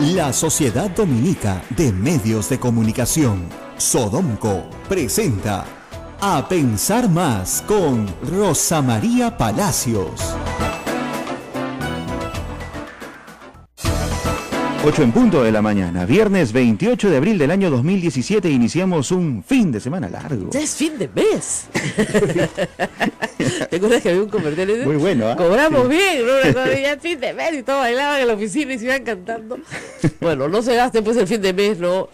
La Sociedad Dominica de Medios de Comunicación, Sodomco, presenta A Pensar Más con Rosa María Palacios. 8:00 a.m, viernes 28 de abril del año 2017, iniciamos un fin de semana largo. Ya es fin de mes. ¿Te acuerdas que había un comercial? Muy bueno, ¿eh? Cobramos bien, ¿no? Ya es fin de mes y todos bailaban en la oficina y se iban cantando. Bueno, no se gaste pues el fin de mes, ¿no?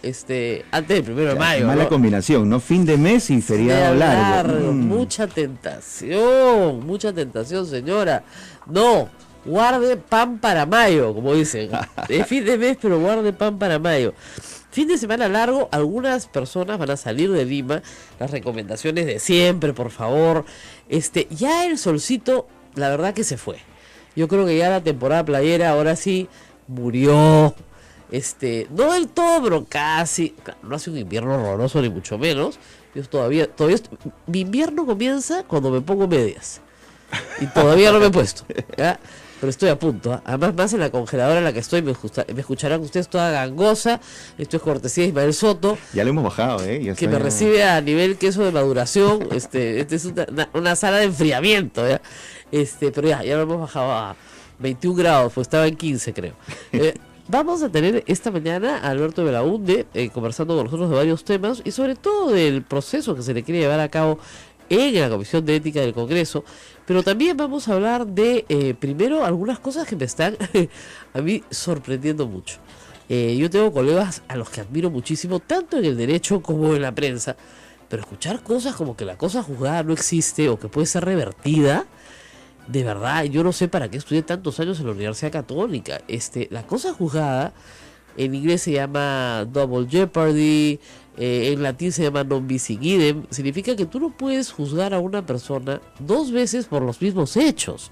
Antes del 1 de mayo. Mala combinación, ¿no? Fin de mes y feriado largo. Mucha tentación, señora. No. Guarde pan para mayo, como dicen. Es fin de mes, pero guarde pan para mayo. Fin de semana largo, algunas personas van a salir de Lima. Las recomendaciones de siempre, por favor. Ya el solcito, la verdad que se fue. Yo creo que ya la temporada playera ahora sí murió. No del todo, pero casi. No hace un invierno horroroso, ni mucho menos. Yo todavía mi invierno comienza cuando me pongo medias. Y todavía no me he puesto, ¿ya? Pero estoy a punto, ¿eh? Además, más en la congeladora en la que estoy, me escucharán ustedes toda gangosa. Esto es cortesía de Ismael Soto. Ya lo hemos bajado, ¿eh? Que me recibe a nivel queso de maduración. Es una sala de enfriamiento, ¿ya? Pero ya lo hemos bajado a 21 grados, pues estaba en 15, creo. Vamos a tener esta mañana a Alberto Belaunde conversando con nosotros de varios temas y sobre todo del proceso que se le quiere llevar a cabo en la Comisión de Ética del Congreso, pero también vamos a hablar de, primero, algunas cosas que me están a mí sorprendiendo mucho. Yo tengo colegas a los que admiro muchísimo, tanto en el derecho como en la prensa, pero escuchar cosas como que la cosa juzgada no existe o que puede ser revertida, de verdad, yo no sé para qué estudié tantos años en la Universidad Católica. La cosa juzgada, en inglés se llama double jeopardy, en latín se llama non bis in idem, significa que tú no puedes juzgar a una persona dos veces por los mismos hechos.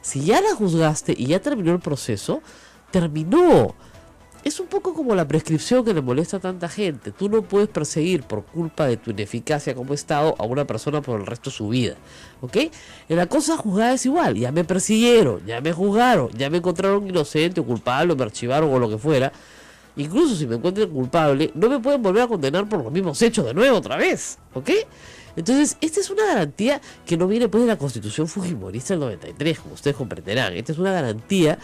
Si ya la juzgaste y ya terminó el proceso, terminó. Es un poco como la prescripción que le molesta a tanta gente. Tú no puedes perseguir por culpa de tu ineficacia como Estado a una persona por el resto de su vida, ¿ok? En la cosa juzgada es igual. Ya me persiguieron, ya me juzgaron, ya me encontraron inocente o culpable o me archivaron o lo que fuera. Incluso si me encuentran culpable, no me pueden volver a condenar por los mismos hechos de nuevo otra vez, ¿ok? Entonces, esta es una garantía que no viene pues de la Constitución Fujimorista del 93, como ustedes comprenderán. Esta es una garantía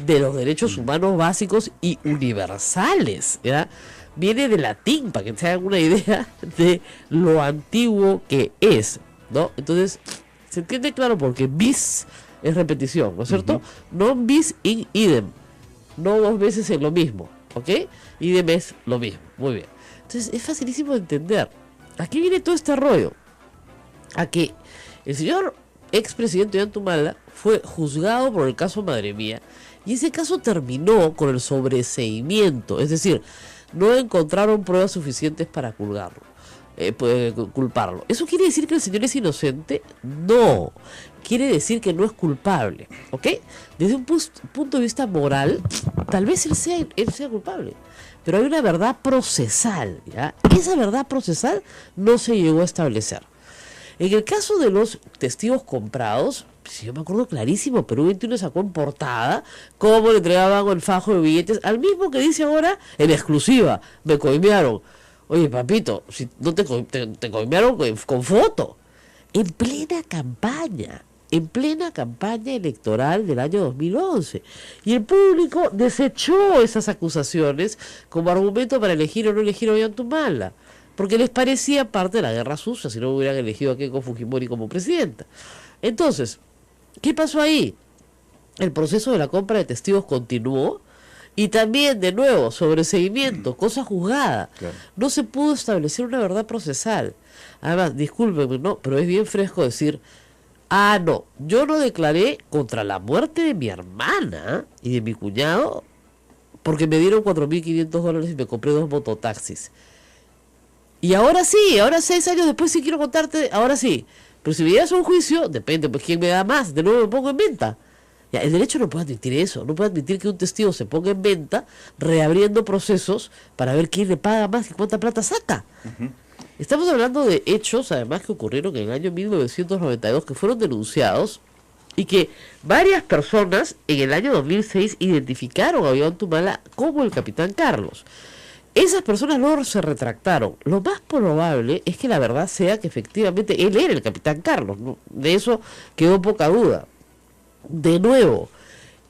de los derechos humanos básicos y universales, ¿ya? Viene del latín, para que se hagan una idea de lo antiguo que es, ¿no? Entonces, se entiende claro porque bis es repetición, ¿no es cierto? Non bis in idem, no dos veces en lo mismo. ¿Ok? Y de mes lo mismo. Muy bien. Entonces es facilísimo de entender. Aquí viene todo este rollo. A que el señor expresidente Ollanta fue juzgado por el caso Madre Mía. Y ese caso terminó con el sobreseimiento. Es decir, no encontraron pruebas suficientes para culparlo. ¿Eso quiere decir que el señor es inocente? No. Quiere decir que no es culpable, ¿ok? Desde un punto de vista moral, tal vez él sea culpable, pero hay una verdad procesal, ¿ya? Esa verdad procesal no se llegó a establecer. En el caso de los testigos comprados, pues yo me acuerdo clarísimo, Perú 21 sacó en portada cómo le entregaban el fajo de billetes al mismo que dice ahora en exclusiva, me coimearon. Oye, papito, si no te coimearon con foto, en plena campaña electoral del año 2011. Y el público desechó esas acusaciones como argumento para elegir o no elegir a Ollanta, porque les parecía parte de la guerra sucia si no hubieran elegido a Keiko Fujimori como presidenta. Entonces, ¿qué pasó ahí? El proceso de la compra de testigos continuó. Y también, de nuevo, sobreseimiento, cosa juzgada. Claro. No se pudo establecer una verdad procesal. Además, discúlpenme, ¿no? Pero es bien fresco decir, no, yo no declaré contra la muerte de mi hermana y de mi cuñado porque me dieron $4.500 y me compré 2 mototaxis. Y ahora sí, ahora 6 años después sí quiero contarte, ahora sí. Pero si me llevas a un juicio, depende, pues quién me da más, de nuevo me pongo en venta. Ya, el derecho no puede admitir eso, no puede admitir que un testigo se ponga en venta reabriendo procesos para ver quién le paga más y cuánta plata saca. Estamos hablando de hechos, además, que ocurrieron en el año 1992, que fueron denunciados y que varias personas en el año 2006 identificaron a Ollantumala como el capitán Carlos. Esas personas luego se retractaron. Lo más probable es que la verdad sea que efectivamente él era el capitán Carlos, ¿no? De eso quedó poca duda. De nuevo,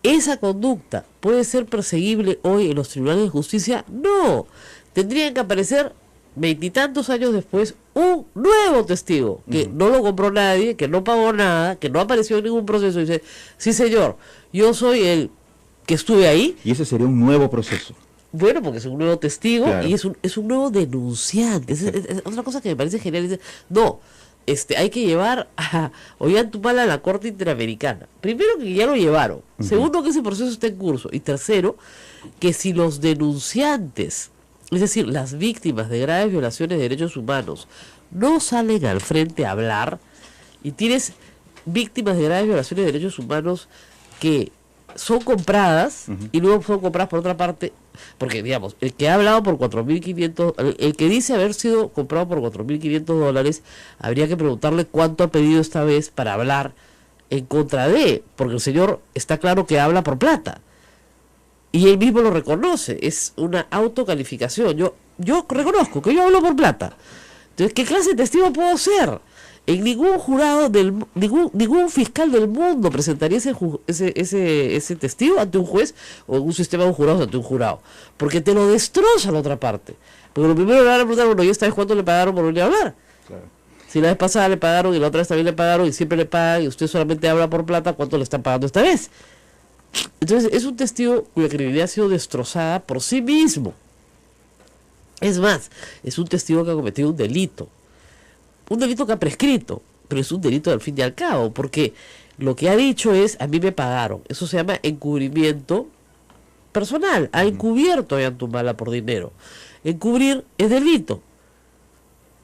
¿esa conducta puede ser perseguible hoy en los tribunales de justicia? No. Tendrían que aparecer veintitantos años después un nuevo testigo que no lo compró nadie, que no pagó nada, que no apareció en ningún proceso y dice, sí señor, yo soy el que estuve ahí. Y ese sería un nuevo proceso. Bueno, porque es un nuevo testigo, claro, y es un nuevo denunciante. Es otra cosa que me parece genial. Dice, no, hay que llevar a Ollantumala a la Corte Interamericana. Primero, que ya lo llevaron. Segundo, que ese proceso está en curso. Y tercero, que si los denunciantes, es decir, las víctimas de graves violaciones de derechos humanos, no salen al frente a hablar, y tienes víctimas de graves violaciones de derechos humanos que son compradas y luego son compradas por otra parte, porque digamos, el que ha hablado por 4.500, el que dice haber sido comprado por $4.500, habría que preguntarle cuánto ha pedido esta vez para hablar en contra de, porque el señor está claro que habla por plata. Y él mismo lo reconoce, es una autocalificación. Yo reconozco que yo hablo por plata. Entonces, ¿qué clase de testigo puedo ser? En ningún jurado, ningún fiscal del mundo presentaría ese testigo ante un juez o en un sistema de jurados ante un jurado. Porque te lo destroza la otra parte. Porque lo primero le van a preguntar, bueno, ¿y esta vez cuánto le pagaron por venir a hablar? Claro. Si la vez pasada le pagaron y la otra vez también le pagaron y siempre le pagan y usted solamente habla por plata, ¿cuánto le están pagando esta vez? Entonces es un testigo cuya credibilidad ha sido destrozada por sí mismo. Es más, es un testigo que ha cometido un delito que ha prescrito, pero es un delito al fin y al cabo, porque lo que ha dicho es, a mí me pagaron. Eso se llama encubrimiento personal. Ha encubierto a Ollantumala por dinero. Encubrir es delito.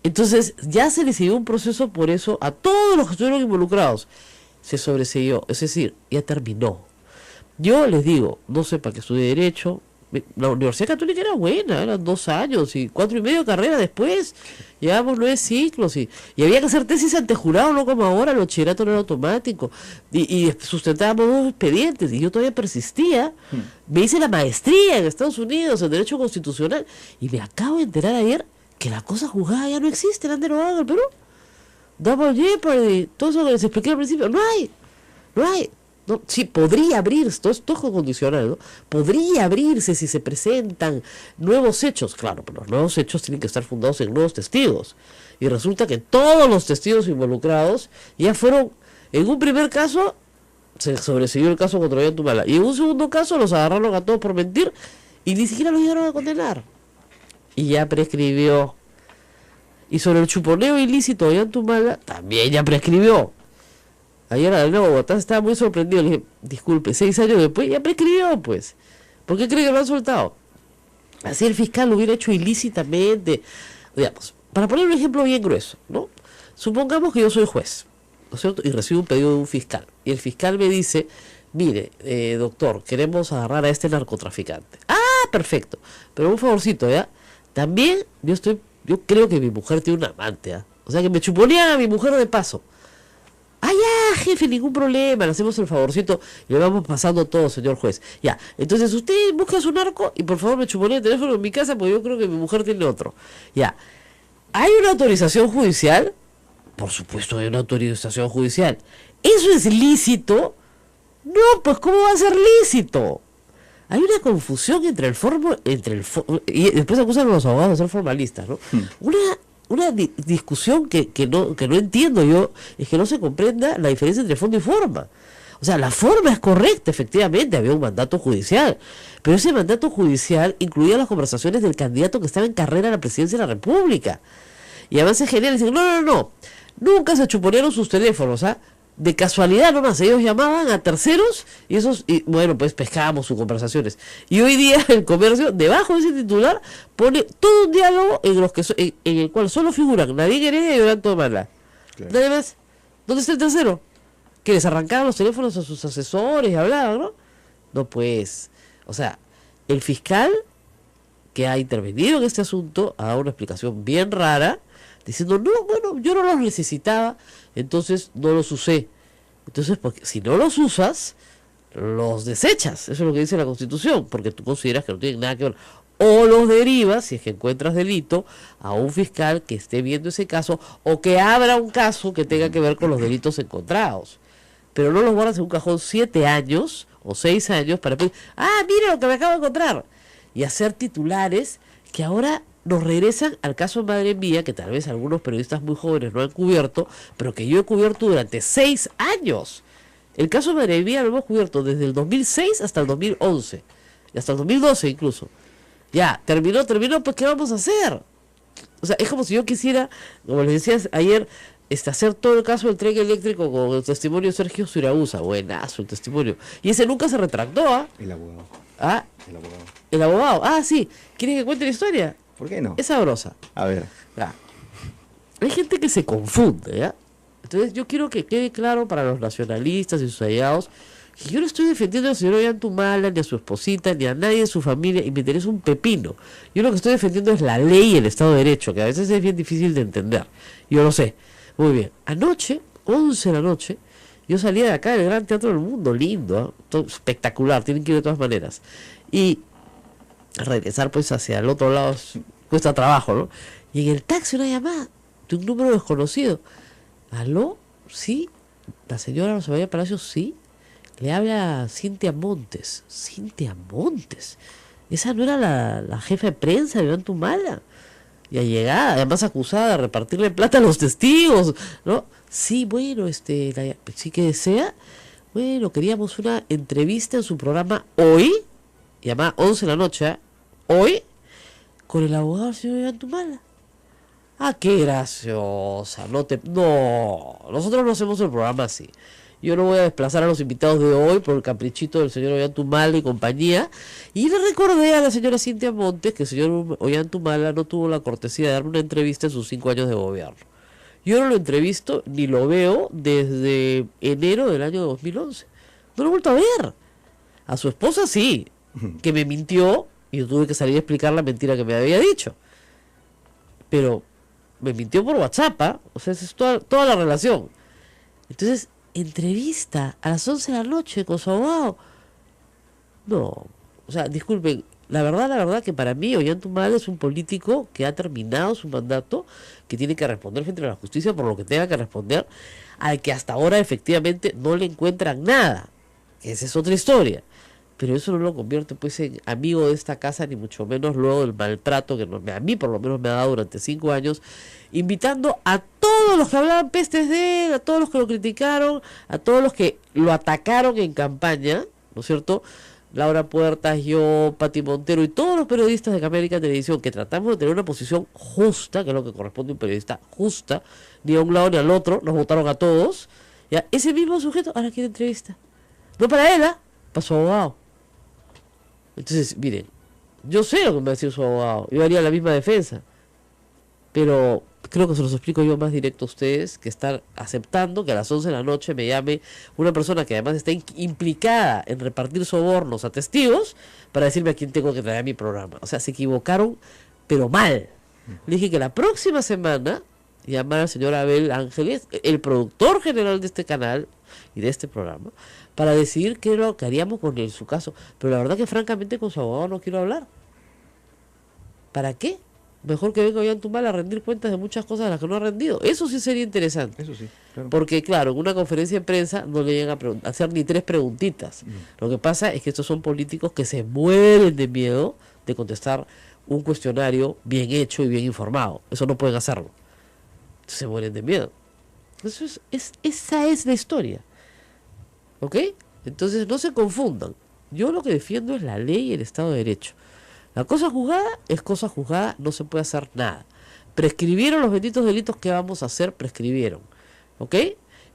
Entonces ya se le siguió un proceso por eso a todos los que estuvieron involucrados. Se sobreseyó, es decir, ya terminó. Yo les digo, no sé para qué estudié Derecho. La Universidad Católica era buena, eran 2 años y 4 y medio de carrera después. Llevamos 9 ciclos y había que hacer tesis ante jurado, no como ahora, el bachillerato no era automático. Y sustentábamos 2 expedientes y yo todavía persistía. Me hice la maestría en Estados Unidos en Derecho Constitucional y me acabo de enterar ayer que la cosa juzgada ya no existe, la han derogado en el Perú. Double Jeopardy, todo eso que les expliqué al principio, no hay. No, sí, podría abrirse, todo es condicional, ¿no? Podría abrirse si se presentan nuevos hechos, claro, pero los nuevos hechos tienen que estar fundados en nuevos testigos. Y resulta que todos los testigos involucrados ya fueron, en un primer caso, se sobreseyó el caso contra Ollantumala, y en un segundo caso los agarraron a todos por mentir y ni siquiera los llegaron a condenar. Y ya prescribió. Y sobre el chuponeo ilícito de Ollantumala, también ya prescribió. Ayer de nuevo Bogotá estaba muy sorprendido. Le dije, disculpe, 6 años después ya prescribió, pues. ¿Por qué cree que lo han soltado? Así el fiscal lo hubiera hecho ilícitamente. Digamos, para poner un ejemplo bien grueso, ¿no? Supongamos que yo soy juez, ¿no es cierto? Y recibo un pedido de un fiscal. Y el fiscal me dice, mire, doctor, queremos agarrar a este narcotraficante. Ah, perfecto. Pero un favorcito, ¿ya? También yo creo que mi mujer tiene un amante, ¿ah? O sea que me chuponea a mi mujer de paso. Ah, ya, jefe, ningún problema, le hacemos el favorcito y le vamos pasando todo, señor juez. Ya, entonces usted busca su narco y por favor me chuponea el teléfono en mi casa porque yo creo que mi mujer tiene otro. Ya, ¿hay una autorización judicial? Por supuesto hay una autorización judicial. ¿Eso es lícito? No, pues ¿cómo va a ser lícito? Hay una confusión entre y después acusan a los abogados de ser formalistas, ¿no? Una discusión que no entiendo yo, es que no se comprenda la diferencia entre fondo y forma. O sea, la forma es correcta, efectivamente, había un mandato judicial, pero ese mandato judicial incluía las conversaciones del candidato que estaba en carrera a la presidencia de la República. Y además es genial, dicen, no, nunca se chuponearon sus teléfonos, ¿ah? De casualidad nomás, ellos llamaban a terceros y bueno, pues pescábamos sus conversaciones. Y hoy día el comercio, debajo de ese titular, pone todo un diálogo en el cual solo figuran Nadine Heredia y Ollantumala. Claro. Nada más. ¿Dónde está el tercero? Que les arrancaban los teléfonos a sus asesores y hablaban, ¿no? No, pues, o sea, el fiscal que ha intervenido en este asunto ha dado una explicación bien rara, diciendo, no, bueno, yo no los necesitaba, entonces no los usé. Entonces, porque si no los usas, los desechas. Eso es lo que dice la Constitución, porque tú consideras que no tienen nada que ver. O los derivas, si es que encuentras delito, a un fiscal que esté viendo ese caso o que abra un caso que tenga que ver con los delitos encontrados. Pero no los guardas en un cajón 7 años o 6 años para decir, mira lo que me acabo de encontrar. Y hacer titulares que ahora nos regresan al caso Madre Mía, que tal vez algunos periodistas muy jóvenes no han cubierto, pero que yo he cubierto durante 6 años. El caso Madre Mía lo hemos cubierto desde el 2006 hasta el 2011, y hasta el 2012 incluso. Ya, terminó, pues ¿qué vamos a hacer? O sea, es como si yo quisiera, como les decía ayer, hacer todo el caso del tren eléctrico con el testimonio de Sergio Siragusa. Buenazo el testimonio. Y ese nunca se retractó, ¿ah? El abogado. ¿Ah? El abogado. El abogado. Sí. ¿Quieres que cuente la historia? ¿Por qué no? Es sabrosa. A ver. Ya. Hay gente que se confunde, ¿ya? Entonces yo quiero que quede claro para los nacionalistas y sus aliados que yo no estoy defendiendo al señor Ollantumala, ni a su esposita, ni a nadie de su familia, y me interesa un pepino. Yo lo que estoy defendiendo es la ley y el Estado de Derecho, que a veces es bien difícil de entender. Yo lo sé. Muy bien. Anoche, 11 de la noche, yo salía de acá del Gran Teatro del Mundo, lindo, ¿eh? Todo espectacular, tienen que ir de todas maneras. Y regresar pues hacia el otro lado cuesta trabajo, ¿no? Y en el taxi una llamada de un número desconocido. ¿Aló? ¿Sí? ¿La señora Rosa María Palacios? Sí. Le habla Cintia Montes. Cintia Montes. Esa no era la jefa de prensa de Ollantumala. Y allegada, además acusada de repartirle plata a los testigos, ¿no? Sí, bueno, sí que desea. Bueno, queríamos una entrevista en su programa hoy, llamada 11 de la noche, ¿eh? Hoy, con el abogado del señor Ollantumala. Qué graciosa. No, nosotros no hacemos el programa así. Yo no voy a desplazar a los invitados de hoy por el caprichito del señor Ollantumala y compañía. Y le recordé a la señora Cintia Montes que el señor Ollantumala no tuvo la cortesía de darme una entrevista en sus 5 años de gobierno. Yo no lo entrevisto ni lo veo desde enero del año 2011. No lo he vuelto a ver. A su esposa sí, que me mintió y yo tuve que salir a explicar la mentira que me había dicho. Pero me mintió por WhatsApp, ¿ah? O sea, esa es toda la relación. Entonces, entrevista a las 11 de la noche con su abogado. No, o sea, disculpen, la verdad que para mí Ollantumala es un político que ha terminado su mandato, que tiene que responder frente a la justicia por lo que tenga que responder, al que hasta ahora efectivamente no le encuentran nada. Esa es otra historia. Pero eso no lo convierte pues en amigo de esta casa, ni mucho menos luego del maltrato que a mí por lo menos me ha dado durante 5 años, invitando a todos los que hablaban pestes de él, a todos los que lo criticaron, a todos los que lo atacaron en campaña, ¿no es cierto? Laura Puertas, yo, Pati Montero y todos los periodistas de América Televisión que tratamos de tener una posición justa, que es lo que corresponde a un periodista justa, ni a un lado ni al otro, nos votaron a todos. Ya, ese mismo sujeto ahora quiere entrevista. No para él, para su abogado. Entonces, miren, yo sé lo que me va a decir su abogado, yo haría la misma defensa, pero creo que se los explico yo más directo a ustedes, que estar aceptando que a las 11 de la noche me llame una persona que además está implicada en repartir sobornos a testigos para decirme a quién tengo que traer a mi programa. O sea, se equivocaron, pero mal. Le dije que la próxima semana llamar al señor Abel Ángeles, el productor general de este canal y de este programa, para decidir qué es lo que haríamos con él, su caso. Pero la verdad que francamente con su abogado no quiero hablar. ¿Para qué? Mejor que venga Ollantumala a rendir cuentas de muchas cosas de las que no ha rendido. Eso sí sería interesante. Eso sí, claro. Porque claro, en una conferencia de prensa no le llegan a hacer ni 3 preguntitas. Lo que pasa es que estos son políticos que se mueren de miedo de contestar un cuestionario bien hecho y bien informado. Eso no pueden hacerlo. Se mueren de miedo. Eso esa es la historia. ¿Ok? Entonces no se confundan. Yo lo que defiendo es la ley y el Estado de Derecho. La cosa juzgada es cosa juzgada, no se puede hacer nada. Prescribieron los benditos delitos que vamos a hacer, prescribieron. ¿Ok?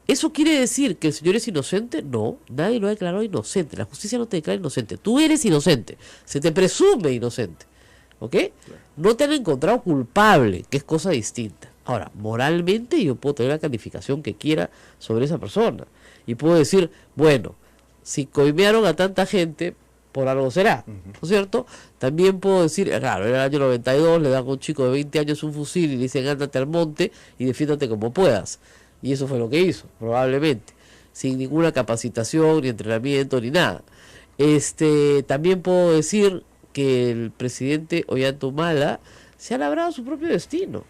¿Eso quiere decir que el señor es inocente? No, nadie lo ha declarado inocente. La justicia no te declara inocente. Tú eres inocente. Se te presume inocente. ¿Ok? No te han encontrado culpable, que es cosa distinta. Ahora, moralmente yo puedo tener la calificación que quiera sobre esa persona. Y puedo decir, bueno, si coimearon a tanta gente, por algo será, ¿no es cierto? También puedo decir, claro, en el año 92 le dan a un chico de 20 años un fusil y le dicen ándate al monte y defiéndate como puedas. Y eso fue lo que hizo, probablemente. sin ninguna capacitación, ni entrenamiento, ni nada. También puedo decir que el presidente Ollanta se ha labrado su propio destino.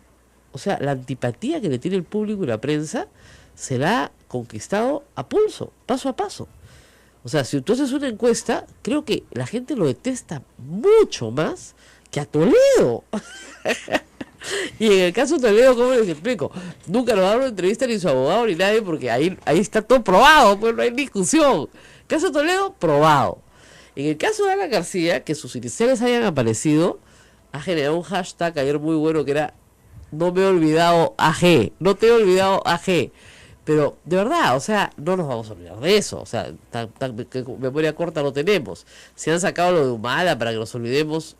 O sea, la antipatía que le tiene el público y la prensa se la ha conquistado a pulso, paso a paso. O sea, si tú haces una encuesta, creo que la gente lo detesta mucho más que a Toledo. Y en el caso de Toledo, ¿cómo les explico? Nunca nos daron una entrevista ni su abogado ni nadie, porque ahí está todo probado, pues no hay discusión. Caso Toledo, probado. En el caso de Alan García, que sus iniciales hayan aparecido, ha generado un hashtag ayer muy bueno que era "no me he olvidado AG", no te he olvidado AG. Pero, de verdad, o sea, no nos vamos a olvidar de eso. O sea, tan memoria corta no tenemos. Si han sacado lo de Humala para que nos olvidemos,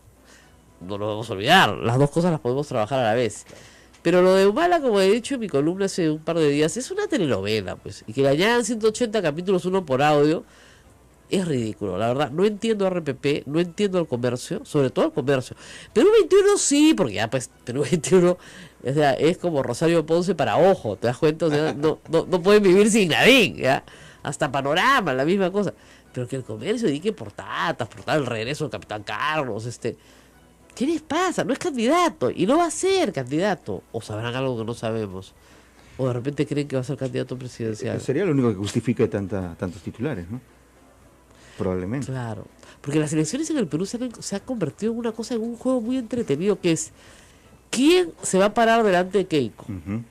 no nos vamos a olvidar. Las dos cosas las podemos trabajar a la vez. Pero lo de Humala, como he dicho en mi columna hace un par de días, es una telenovela, pues. Y que le añadan 180 capítulos, uno por audio, es ridículo, la verdad. No entiendo RPP, no entiendo el comercio, sobre todo el comercio. Perú 21 sí, porque ya pues Perú 21, o sea, es como Rosario Ponce para Ojo, ¿te das cuenta? O sea, no pueden vivir sin Nadine, ¿ya? Hasta Panorama, la misma cosa. Pero que el comercio dedique portadas, el regreso del Capitán Carlos, ¿qué les pasa? No es candidato, y no va a ser candidato. O sabrán algo que no sabemos. O de repente creen que va a ser candidato presidencial. Sería lo único que justifique tantos titulares, ¿no? Probablemente. Claro, porque las elecciones en el Perú se han convertido en una cosa, en un juego muy entretenido, que es ¿quién se va a parar delante de Keiko?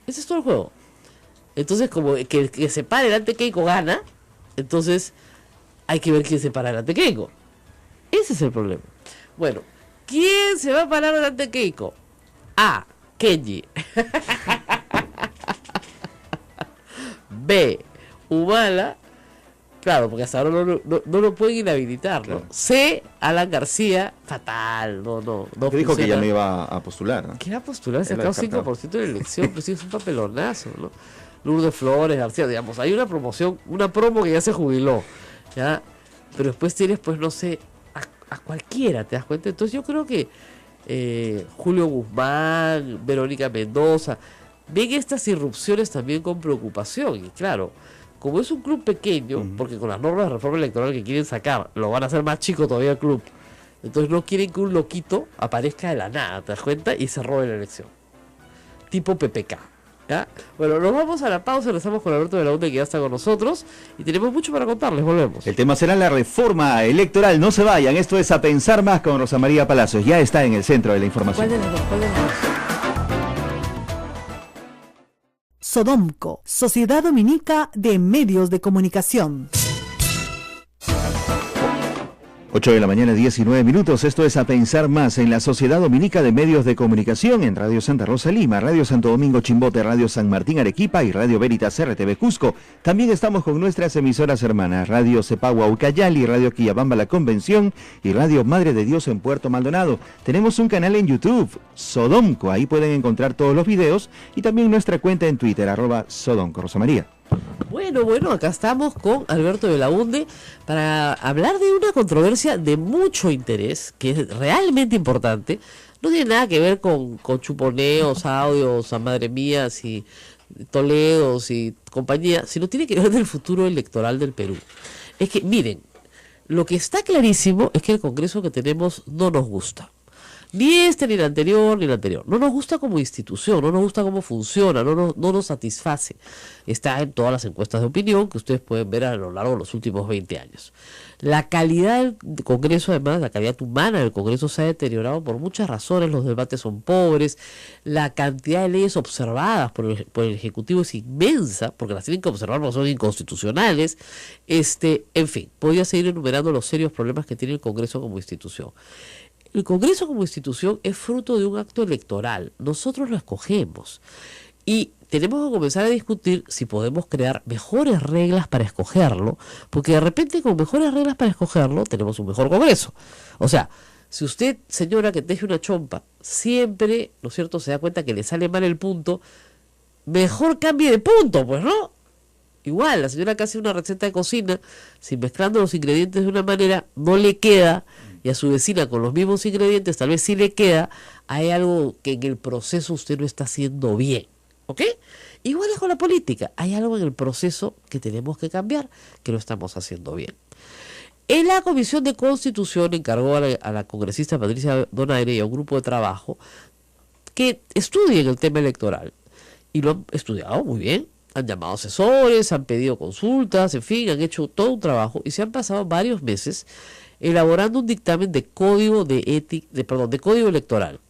Ese es todo el juego. Entonces, como que el que se pare delante de Keiko gana, entonces hay que ver quién se para delante de Keiko. Ese es el problema. Bueno, ¿quién se va a parar delante de Keiko? A. Kenji. B. Humala. Claro, porque hasta ahora no lo pueden inhabilitar, ¿no? Claro. C. Alan García, fatal, no Que dijo que ya funciona. no iba a postular, ¿no? ¿Qué va a postular? Se Él sacó lo descartó. 5% de la elección, pero sí es un papelonazo, ¿no? Lourdes Flores, García, digamos, hay una promoción, una promo que ya se jubiló, ¿ya? Pero después tienes, pues, no sé, a cualquiera, ¿te das cuenta? Entonces yo creo que Julio Guzmán, Verónica Mendoza, ven estas irrupciones también con preocupación, y claro, como es un club pequeño, porque con las normas de reforma electoral que quieren sacar, lo van a hacer más chico todavía el club. Entonces no quieren que un loquito aparezca de la nada, ¿te das cuenta? Y se robe la elección. Tipo PPK. ¿Ya? Bueno, nos vamos a la pausa, regresamos con Alberto Belaunde, que ya está con nosotros. Y tenemos mucho para contarles, volvemos. El tema será la reforma electoral. No se vayan, esto es A Pensar Más con Rosa María Palacios. Ya está en el centro de la información. ¿Cuál de las dos? ¿Cuál de las dos? Sodomco, Sociedad Dominica de Medios de Comunicación. 8 de la mañana, 19 minutos. Esto es A Pensar Más en la Sociedad Dominica de Medios de Comunicación en Radio Santa Rosa Lima, Radio Santo Domingo Chimbote, Radio San Martín Arequipa y Radio Veritas RTV Cusco. También estamos con nuestras emisoras hermanas, Radio Cepagua Ucayali, Radio Quillabamba La Convención y Radio Madre de Dios en Puerto Maldonado. Tenemos un canal en YouTube, Sodomco, ahí pueden encontrar todos los videos y también nuestra cuenta en Twitter, @Sodomco. Rosa María. Bueno, acá estamos con Alberto Belaunde para hablar de una controversia de mucho interés, que es realmente importante. No tiene nada que ver con chuponeos, audios, a madre mía, y Toledos y compañía, sino tiene que ver del futuro electoral del Perú. Es que, miren, lo que está clarísimo es que el Congreso que tenemos no nos gusta. Ni ni el anterior, ni el anterior. No nos gusta como institución, no nos gusta cómo funciona, no nos satisface. Está en todas las encuestas de opinión que ustedes pueden ver a lo largo de los últimos 20 años. La calidad del Congreso, además, la calidad humana del Congreso se ha deteriorado por muchas razones. Los debates son pobres, la cantidad de leyes observadas por el Ejecutivo es inmensa, porque las tienen que observar porque son inconstitucionales. En fin, podría seguir enumerando los serios problemas que tiene el Congreso como institución. El Congreso como institución es fruto de un acto electoral. Nosotros lo escogemos. Y tenemos que comenzar a discutir si podemos crear mejores reglas para escogerlo, porque de repente con mejores reglas para escogerlo tenemos un mejor Congreso. O sea, si usted, señora, que teje una chompa, siempre, ¿no es cierto?, se da cuenta que le sale mal el punto, mejor cambie de punto, pues, ¿no? Igual, la señora que hace una receta de cocina, si mezclando los ingredientes de una manera no le queda, y a su vecina con los mismos ingredientes tal vez sí le queda, hay algo que en el proceso usted no está haciendo bien. ¿Ok? Igual es con la política. Hay algo en el proceso que tenemos que cambiar, que lo estamos haciendo bien. En la Comisión de Constitución encargó a la congresista Patricia Donaire y a un grupo de trabajo que estudien el tema electoral. Y lo han estudiado muy bien. Han llamado asesores, han pedido consultas, en fin, han hecho todo un trabajo y se han pasado varios meses elaborando un dictamen de código de código electoral.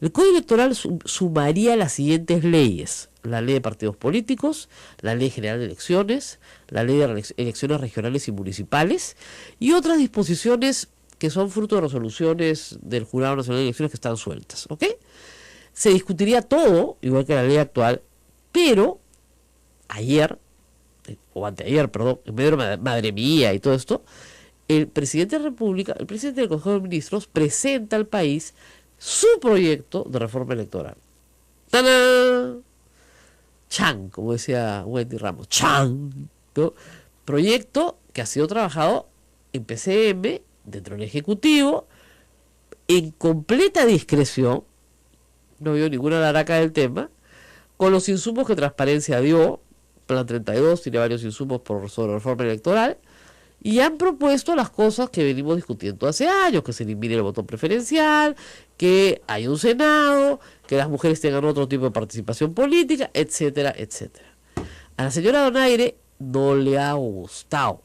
El código electoral sumaría las siguientes leyes: la ley de partidos políticos, la ley general de elecciones, la ley de elecciones regionales y municipales y otras disposiciones que son fruto de resoluciones del Jurado Nacional de Elecciones que están sueltas, ¿ok? Se discutiría todo, igual que la ley actual, pero ayer, o anteayer, perdón, en medio de madre mía y todo esto, el presidente de la República, el presidente del Consejo de Ministros, presenta al país su proyecto de reforma electoral. ¡Tadán! Chan, como decía Wendy Ramos, Chan, ¿no? Proyecto que ha sido trabajado en PCM, dentro del Ejecutivo, en completa discreción, no vio ninguna laraca del tema, con los insumos que Transparencia dio. Plan 32 tiene varios insumos sobre reforma electoral, y han propuesto las cosas que venimos discutiendo hace años: que se elimine el voto preferencial, que haya un Senado, que las mujeres tengan otro tipo de participación política, etcétera, etcétera. A la señora Donaire no le ha gustado,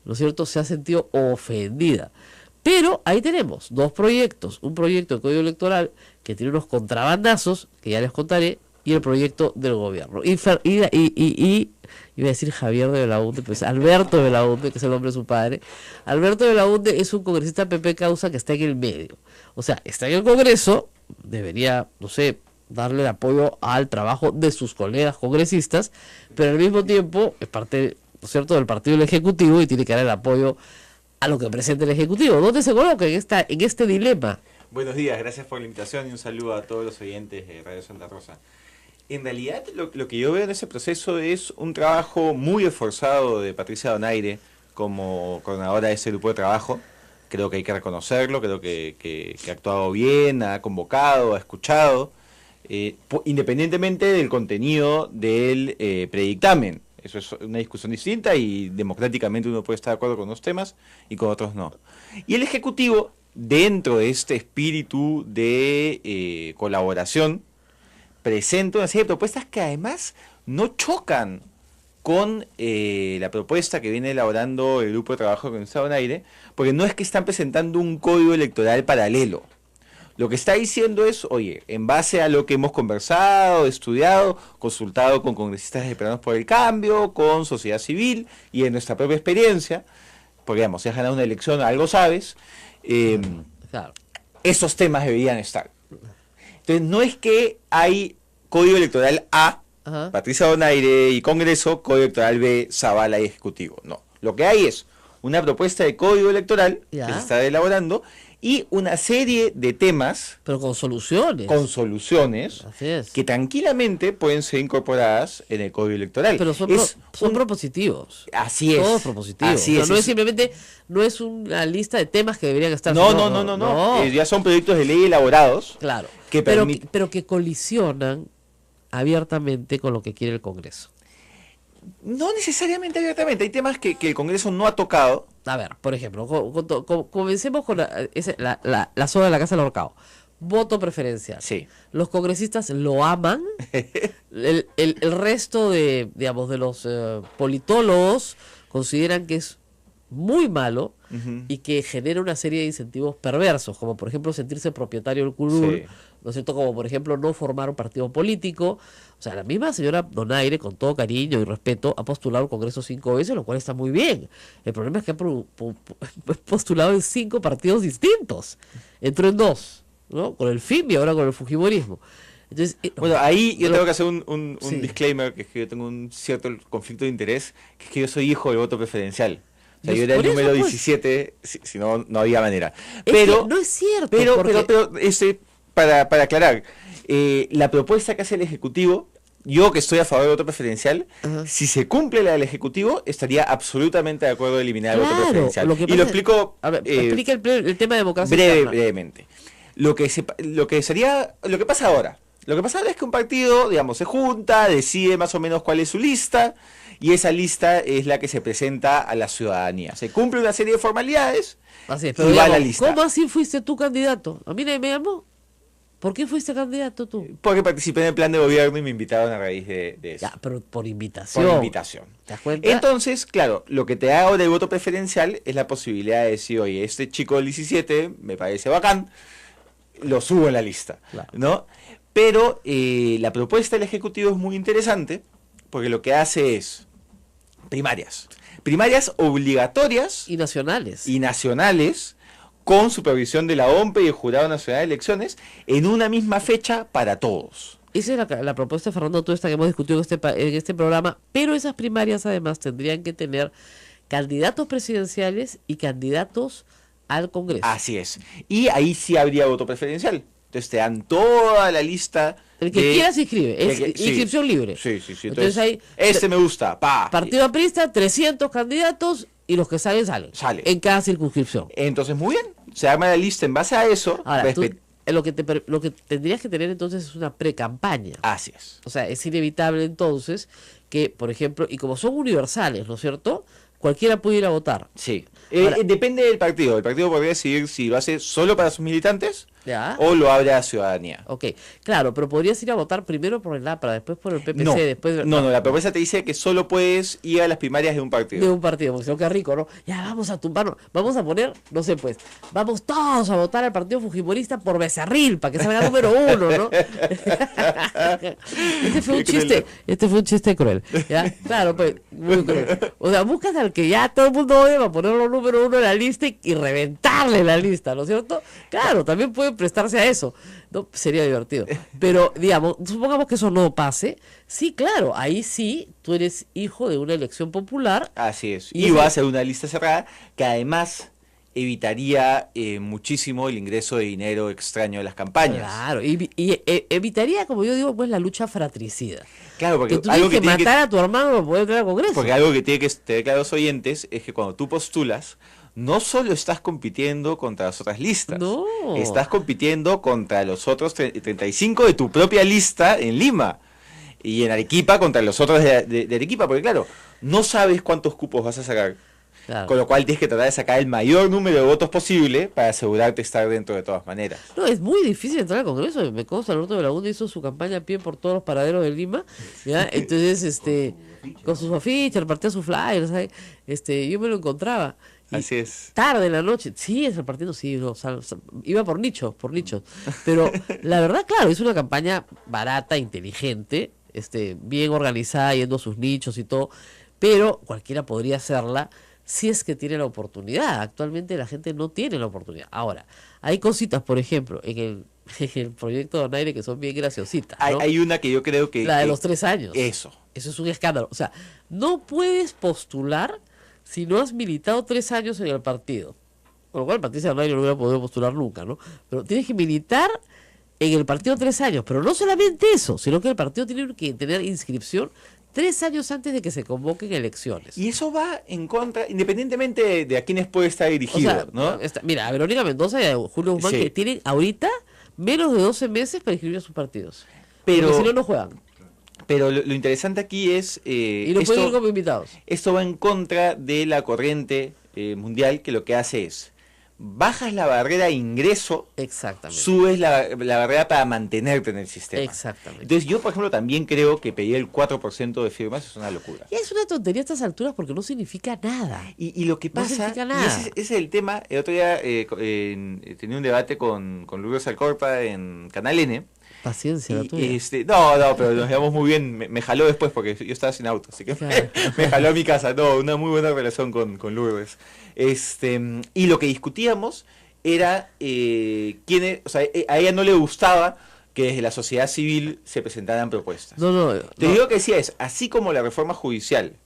¿no es cierto? Se ha sentido ofendida. Pero ahí tenemos dos proyectos: un proyecto de código electoral que tiene unos contrabandazos, que ya les contaré, y el proyecto del gobierno. Iba a decir Javier de Belaunde, pues Alberto de Belaunde, que es el nombre de su padre. Alberto de Belaunde es un congresista PP Causa que está en el medio. O sea, está en el Congreso, debería, no sé, darle el apoyo al trabajo de sus colegas congresistas, pero al mismo tiempo es parte, ¿no es cierto?, del partido del Ejecutivo y tiene que dar el apoyo a lo que presente el Ejecutivo. ¿Dónde se coloca en este dilema? Buenos días, gracias por la invitación y un saludo a todos los oyentes de Radio Santa Rosa. En realidad, lo que yo veo en ese proceso es un trabajo muy esforzado de Patricia Donaire como coordinadora de ese grupo de trabajo. Creo que hay que reconocerlo, creo que ha actuado bien, ha convocado, ha escuchado, independientemente del contenido del predictamen. Eso es una discusión distinta y democráticamente uno puede estar de acuerdo con unos temas y con otros no. Y el Ejecutivo, dentro de este espíritu de colaboración, presenta una serie de propuestas que además no chocan con la propuesta que viene elaborando el grupo de trabajo con Donaire, porque no es que están presentando un código electoral paralelo. Lo que está diciendo es, oye, en base a lo que hemos conversado, estudiado, consultado con congresistas de Peruanos por el Cambio, con sociedad civil y en nuestra propia experiencia, porque digamos, si has ganado una elección, algo sabes, Claro. esos temas deberían estar. Entonces, no es que hay código electoral A, Ajá. Patricia Donaire y Congreso, código electoral B, Zavala y Ejecutivo. No. Lo que hay es una propuesta de código electoral Ya. que se está elaborando y una serie de temas Pero con soluciones. con soluciones Así es. que tranquilamente pueden ser incorporadas en el código electoral. Pero son propositivos. Así es. Todos propositivos. Así O sea, es. no es simplemente, no es una lista de temas que deberían estar. No, sino- no. Ya son proyectos de ley elaborados. Claro. Que Pero que colisionan abiertamente con lo que quiere el Congreso. No necesariamente abiertamente. Hay temas que el Congreso no ha tocado. A ver, por ejemplo, comencemos con la soga de la Casa del Ahorcado. Voto preferencial. Sí. Los congresistas lo aman. El resto de, digamos, de los politólogos consideran que es muy malo y que genera una serie de incentivos perversos, como por ejemplo sentirse propietario del curul, Sí. ¿no es cierto? Como por ejemplo no formar un partido político. O sea, la misma señora Donaire, con todo cariño y respeto, ha postulado al Congreso 5 veces, lo cual está muy bien. El problema es que ha postulado en 5 partidos distintos. Entró en 2, ¿no? Con el FIM y ahora con el Fujimorismo. Entonces, Bueno, ahí yo tengo que hacer un Sí. disclaimer, que es que yo tengo un cierto conflicto de interés, que es que yo soy hijo del voto preferencial. O sea, yo era el Por eso, número pues. 17, si no, no había manera. Es Pero, que no es cierto. pero, porque- para aclarar, la propuesta que hace el Ejecutivo, yo que estoy a favor del voto preferencial, Ajá. si se cumple la del Ejecutivo, estaría absolutamente de acuerdo en eliminar el voto Claro, preferencial. lo que Y pasa lo es- explico A ver, explica el tema de democracia interna. brevemente. Lo que pasa ahora, Lo que pasa ahora es que un partido, digamos, se junta, decide más o menos cuál es su lista, y esa lista es la que se presenta a la ciudadanía. Se cumple una serie de formalidades Así es, y pero va a la digamos, lista. ¿cómo así fuiste tú candidato? A mí nadie me llamó. ¿Por qué fuiste candidato tú? Porque participé en el plan de gobierno y me invitaron a raíz de eso. Ya, pero por invitación. Por invitación. ¿Te das cuenta? Entonces, claro, lo que te da ahora el voto preferencial es la posibilidad de decir, oye, este chico del 17 me parece bacán, lo subo en la lista, Claro. ¿no? Pero la propuesta del Ejecutivo es muy interesante porque lo que hace es primarias obligatorias Y nacionales. y nacionales con supervisión de la OMPE y el Jurado Nacional de Elecciones en una misma fecha para todos. Esa es la propuesta de Fernando Tuesta que hemos discutido en este programa, pero esas primarias además tendrían que tener candidatos presidenciales y candidatos al Congreso. Así es. Y ahí sí habría voto preferencial. Entonces te dan toda la lista. El que quiera se inscribe, es el que- sí. inscripción libre. Sí, sí, sí. Entonces hay este me gusta, pa. Partido Aprista, 300 candidatos y los que salen. Sale. En cada circunscripción. Entonces, muy bien. Se arma la lista en base a eso. Ahora, lo que tendrías que tener entonces es una pre-campaña. Así es. O sea, es inevitable entonces que, por ejemplo, y como son universales, ¿no es cierto? Cualquiera puede ir a votar. Sí. Ahora- Depende del partido. El partido podría decidir si lo hace solo para sus militantes ¿Ya? o lo abre a la ciudadanía. Ok, claro, pero podrías ir a votar primero por el APRA, después por el PPC, No, después no, la propuesta te dice que solo puedes ir a las primarias de un de partido. un partido, porque si no queda rico, ¿no? Ya vamos a tumbarnos, vamos a poner, no sé pues, vamos todos a votar al partido fujimorista por Becerril, para que salga número 1, ¿no? Este fue un chiste cruel, ¿ya? Claro, pues, muy cruel. O sea, buscas al que ya todo el mundo odia para ponerlo número 1 en la lista y reventarle la lista, ¿no es cierto? Claro, también puede prestarse a eso, ¿no? Sería divertido. Pero, digamos, supongamos que eso no pase, sí, claro, ahí sí, tú eres hijo de una elección popular. Así es. Y Y ese- va a ser una lista cerrada que además evitaría muchísimo el ingreso de dinero extraño de las campañas. Claro, evitaría, como yo digo, pues la lucha fratricida. Claro, porque Que tú algo tienes que tiene matar a tu hermano para poder entrar al Congreso. porque algo que tiene que tener claro los oyentes es que cuando tú postulas, no solo estás compitiendo contra las otras listas, No. estás compitiendo contra los otros 35 de tu propia lista en Lima. Y en Arequipa contra los otros de Arequipa, porque claro, no sabes cuántos cupos vas a sacar. Claro. Con lo cual tienes que tratar de sacar el mayor número de votos posible para asegurarte estar dentro de todas maneras. No, es muy difícil entrar al Congreso. Me consta, Alberto Belaúnde hizo su campaña a pie por todos los paraderos de Lima, ¿ya? Entonces, con sus afiches, repartía sus flyers, ¿sabes? Yo me lo encontraba. Y Así es. tarde en la noche, sí, es repartiendo, sí, no, iba por nichos, pero la verdad, claro, es una campaña barata, inteligente, bien organizada, yendo a sus nichos y todo, pero cualquiera podría hacerla si es que tiene la oportunidad. Actualmente la gente no tiene la oportunidad. Ahora, hay cositas, por ejemplo, en el proyecto de Donaire que son bien graciositas, ¿no? Hay una que yo creo que... La de que- los 3 años. Eso. Eso es un escándalo. O sea, no puedes postular si no has militado 3 años en el partido. Con lo cual, Patricia Donaire no hubiera podido postular nunca, ¿no? Pero tienes que militar en el partido 3 años. Pero no solamente eso, sino que el partido tiene que tener inscripción 3 años antes de que se convoquen elecciones. Y eso va en contra, independientemente de a quiénes puede estar O dirigido, sea, ¿no? mira, a Verónica Mendoza y a Julio Guzmán Sí. que tienen ahorita menos de 12 meses para inscribir a sus partidos. Pero- Porque si no, no juegan. Pero lo interesante aquí es... Y no pueden ir como invitados. Esto va en contra de la corriente mundial que lo que hace es, bajas la barrera de ingreso, Exactamente. subes la barrera para mantenerte en el sistema. Exactamente. Entonces yo, por ejemplo, también creo que pedir el 4% de firmas es una locura. Y es una tontería a estas alturas porque no significa nada. Y lo que No pasa, significa y nada. ese es el tema, el otro día tenía un debate con Lourdes Alcorta en Canal N. Paciencia la Y, tuya. no, pero nos llevamos muy bien. Me jaló después porque yo estaba sin auto, así que Claro. me jaló a mi casa. No, una muy buena relación con Lourdes. Y lo que discutíamos era quiénes, o sea, a ella no le gustaba que desde la sociedad civil se presentaran propuestas. No, Te digo que decía es, así como la reforma judicial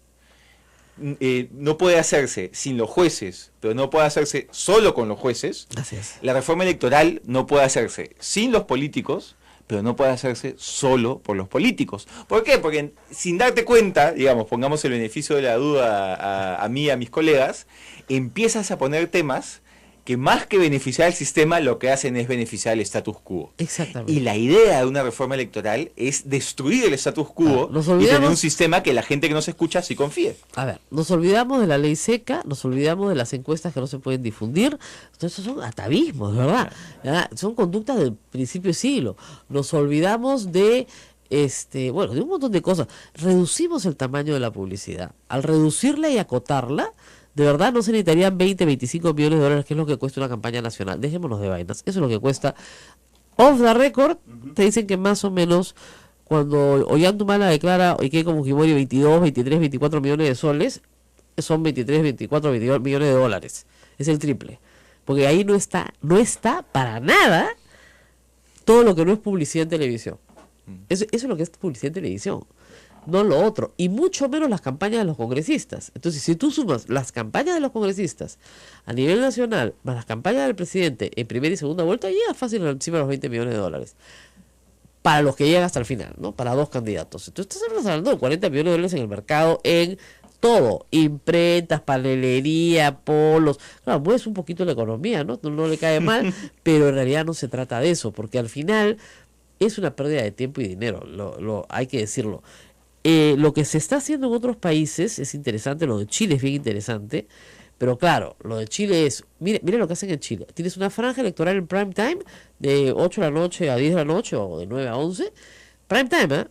no puede hacerse sin los jueces, pero no puede hacerse solo con los jueces, Así es. la reforma electoral no puede hacerse sin los políticos, pero no puede hacerse solo por los políticos. ¿Por qué? Porque sin darte cuenta, digamos, pongamos el beneficio de la duda a mí y a mis colegas, empiezas a poner temas que más que beneficiar al sistema, lo que hacen es beneficiar el status quo. Exactamente. Y la idea de una reforma electoral es destruir el status quo Nos y tener olvidamos- un sistema que la gente que no se escucha sí confíe. A ver, nos olvidamos de la ley seca, nos olvidamos de las encuestas que no se pueden difundir. Entonces, esos son atavismos, de verdad. ¿Ya? Son conductas del principio de siglo. Nos olvidamos de bueno, de un montón de cosas. Reducimos el tamaño de la publicidad. Al reducirla y acotarla, de verdad no se necesitarían 20, 25 millones de dólares, que es lo que cuesta una campaña nacional. Dejémonos de vainas. Eso es lo que cuesta. Off the record, te dicen que más o menos cuando Ollantumala declara y que como Fujimori 22, 23, 24 millones de soles, son 23, 24, 22 millones de dólares. Es el triple. Porque ahí no está para nada todo lo que no es publicidad en televisión. Eso es lo que es publicidad en televisión, no lo otro. Y mucho menos las campañas de los congresistas. Entonces, si tú sumas las campañas de los congresistas a nivel nacional, más las campañas del presidente en primera y segunda vuelta, llega fácil encima de los 20 millones de dólares. Para los que llegan hasta el final, ¿no? Para dos candidatos. Entonces, estás hablando de 40 millones de dólares en el mercado, en todo, imprentas, panelería, polos. Claro, mueves un poquito la economía, ¿no? No le cae mal, pero en realidad no se trata de eso, porque al final es una pérdida de tiempo y dinero, hay que decirlo. Lo que se está haciendo en otros países es interesante, lo de Chile es bien interesante, pero claro, lo de Chile es, mire lo que hacen en Chile. Tienes una franja electoral en prime time de 8 de la noche a 10 de la noche o de 9 a 11. Prime time, ¿eh?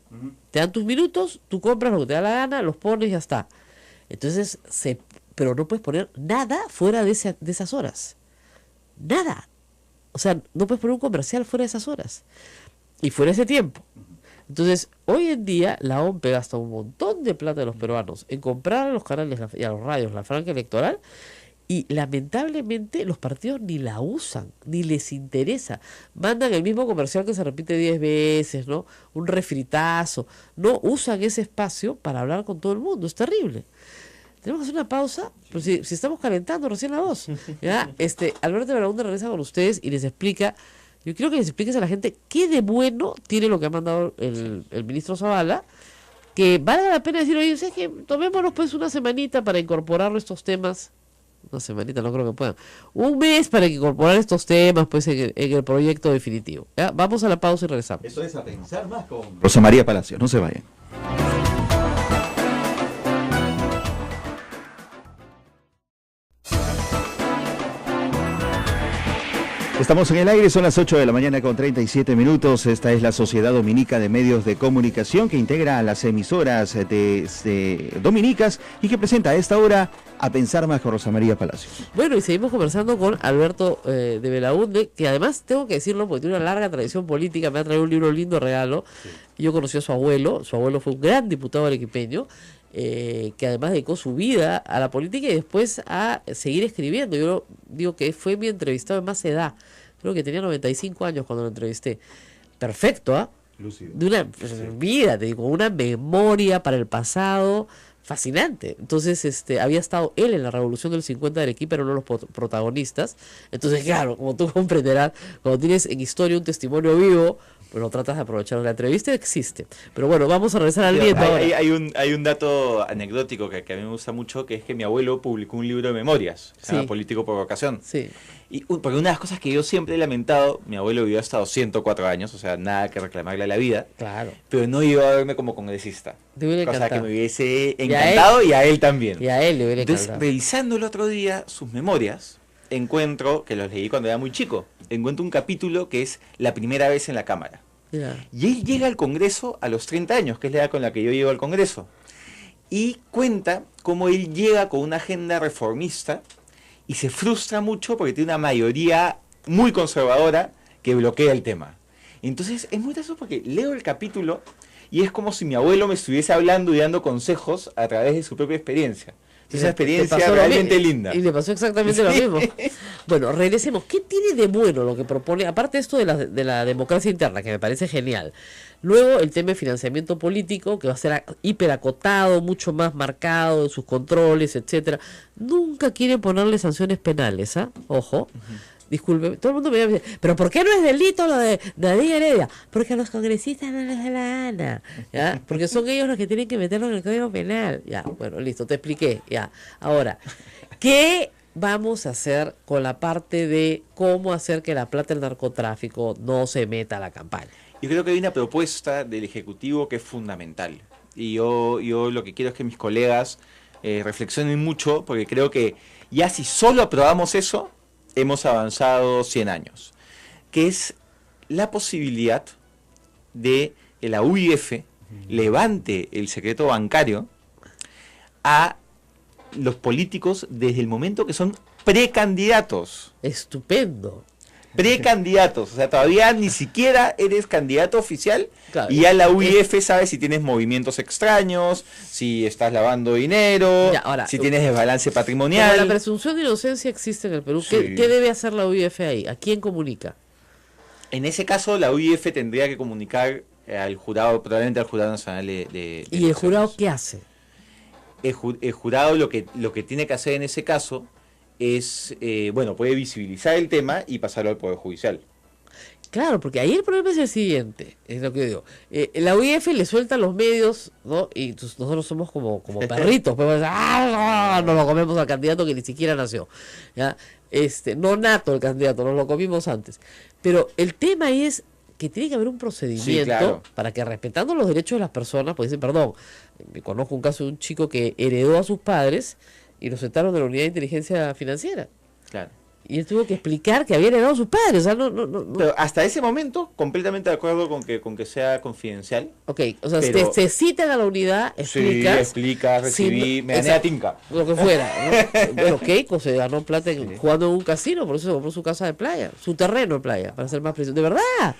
Te dan tus minutos, tú compras lo que te da la gana, los pones y ya está. Entonces, pero no puedes poner nada fuera de esas horas. Nada. O sea, no puedes poner un comercial fuera de esas horas. Y fuera ese tiempo. Entonces, hoy en día la OMPE gasta un montón de plata de los peruanos en comprar a los canales y a los radios la franja electoral, y lamentablemente los partidos ni la usan, ni les interesa. Mandan el mismo comercial que se repite 10 veces, ¿no? Un refritazo. No usan ese espacio para hablar con todo el mundo. Es terrible. Tenemos que hacer una pausa, pero si estamos calentando recién la voz. ¿Ya? Alberto Belaúnde regresa con ustedes y les explica. Yo quiero que les expliques a la gente qué de bueno tiene lo que ha mandado el ministro Zavala, que vale la pena decir, oye, ¿sabes qué? Tomémonos pues una semanita para incorporar estos temas. Una semanita, no creo que puedan. Un mes para incorporar estos temas pues en el proyecto definitivo. ¿Ya? Vamos a la pausa y regresamos. Eso es A Pensar Más con Rosa María Palacio. No se vayan. Estamos en el aire, son las 8 de la mañana con 37 minutos. Esta es la Sociedad Dominica de Medios de Comunicación, que integra a las emisoras de dominicas y que presenta a esta hora A Pensar Más con Rosa María Palacios. Bueno, y seguimos conversando con Alberto de Belaúnde, que además tengo que decirlo porque tiene una larga tradición política, me ha traído un libro lindo regalo. Yo conocí a su abuelo fue un gran diputado arequipeño, que además dedicó su vida a la política y después a seguir escribiendo. Yo digo que fue mi entrevistado de más edad, creo que tenía 95 años cuando lo entrevisté. Perfecto, ¿ah? Lúcido. De una vida, te digo, una memoria para el pasado fascinante. Entonces, había estado él en la Revolución del 50 de Arequipa, era uno de los protagonistas. Entonces, claro, como tú comprenderás, cuando tienes en historia un testimonio vivo, pues lo tratas de aprovechar. La entrevista existe. Pero bueno, vamos a regresar al nieto ahora. Hay un dato anecdótico que a mí me gusta mucho, que es que mi abuelo publicó un libro de memorias, se llama Sí. Político por vocación. Sí. Y porque una de las cosas que yo siempre he lamentado, mi abuelo vivió hasta los 104 años, o sea, nada que reclamarle a la vida, Claro. pero no iba a verme como congresista. Te hubiera Cosa que encantado. me hubiese Y a él- encantado y a él también. Y a él le hubiera Entonces, encantado. revisando el otro día sus memorias, encuentro, que los leí cuando era muy chico, encuentro un capítulo que es La primera vez en la Cámara. Ya. Y él llega al Congreso a los 30 años, que es la edad con la que yo llego al Congreso. Y cuenta cómo él llega con una agenda reformista y se frustra mucho porque tiene una mayoría muy conservadora que bloquea el tema. Entonces es muy gracioso porque leo el capítulo y es como si mi abuelo me estuviese hablando y dando consejos a través de su propia experiencia. Es una experiencia pasó lo realmente mismo. linda. Y le pasó exactamente lo mismo. Bueno, regresemos. ¿Qué tiene de bueno lo que propone? Aparte de esto de la democracia interna, que me parece genial. Luego el tema de financiamiento político, que va a ser hiperacotado, mucho más marcado en sus controles, etcétera. Nunca quieren ponerle sanciones penales, ¿ah? Ojo. Disculpe, todo el mundo me dice, pero ¿por qué no es delito lo de David Heredia? Porque a los congresistas no les da la gana, ¿ya? Porque son ellos los que tienen que meterlo en el Código Penal. Ya, bueno, listo, te expliqué, ya. Ahora, ¿qué vamos a hacer con la parte de cómo hacer que la plata del narcotráfico no se meta a la campaña? Yo creo que hay una propuesta del Ejecutivo que es fundamental. Y yo lo que quiero es que mis colegas reflexionen mucho, porque creo que ya si solo aprobamos eso, hemos avanzado 100 años. Que es la posibilidad de que la UIF levante el secreto bancario a los políticos desde el momento que son precandidatos. Estupendo. Precandidatos, o sea, todavía ni siquiera eres candidato oficial, Claro. y ya la UIF sabe si tienes movimientos extraños, si estás lavando dinero, Ya, ahora, si tienes desbalance Como patrimonial. la presunción de inocencia existe en el Perú, Sí. ¿qué debe hacer la UIF ahí? ¿A quién comunica? En ese caso, la UIF tendría que comunicar al jurado, probablemente al Jurado Nacional de ¿Y el jurado Elecciones. qué hace? El jurado lo que tiene que hacer en ese caso es, puede visibilizar el tema y pasarlo al Poder Judicial. Claro, porque ahí el problema es el siguiente, es lo que yo digo. La UIF le suelta los medios, ¿no? Y nosotros somos como perritos, pues, nos lo comemos al candidato que ni siquiera nació, ¿ya? No nato el candidato, nos lo comimos antes. Pero el tema es que tiene que haber un procedimiento claro. para que, respetando los derechos de las personas, pues dicen, perdón, me conozco un caso de un chico que heredó a sus padres y lo sentaron de la unidad de inteligencia financiera. Claro. Y él tuvo que explicar que había heredado a sus padres. O sea, no. Pero hasta ese momento, completamente de acuerdo con que sea confidencial. Ok, o sea, Pero- te citan a la unidad, explicas. explicas, recibí, si no- me gané a tinca. Lo que fuera, ¿no? Bueno, Keiko se ganó plata jugando en un casino, por eso se compró su casa de playa, su terreno de playa, para ser más preciso. De verdad.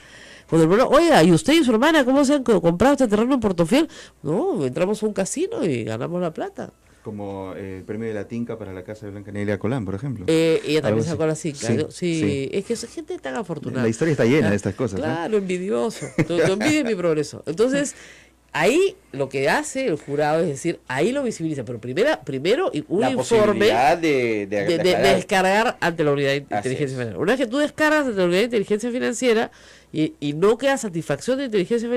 Cuando el problema, oiga, ¿y usted y su hermana cómo se han comprado este terreno en Portofiel? No, entramos a un casino y ganamos la plata. Como el premio de la Tinca para la casa de Blanca Negra Colán, por ejemplo. Ella Algo también así. sacó la cinca, Sí, ¿no? Sí, sí. es que es gente tan afortunada. La historia está llena Ah, de estas cosas. ¿no? Claro, envidioso. Tu envidia es mi progreso. Entonces, ahí lo que hace el jurado es decir, ahí lo visibiliza, pero primero un La informe posibilidad de de aclarar. descargar ante la unidad de inteligencia es. financiera. Una vez que tú descargas ante la unidad de inteligencia financiera y no queda satisfacción de inteligencia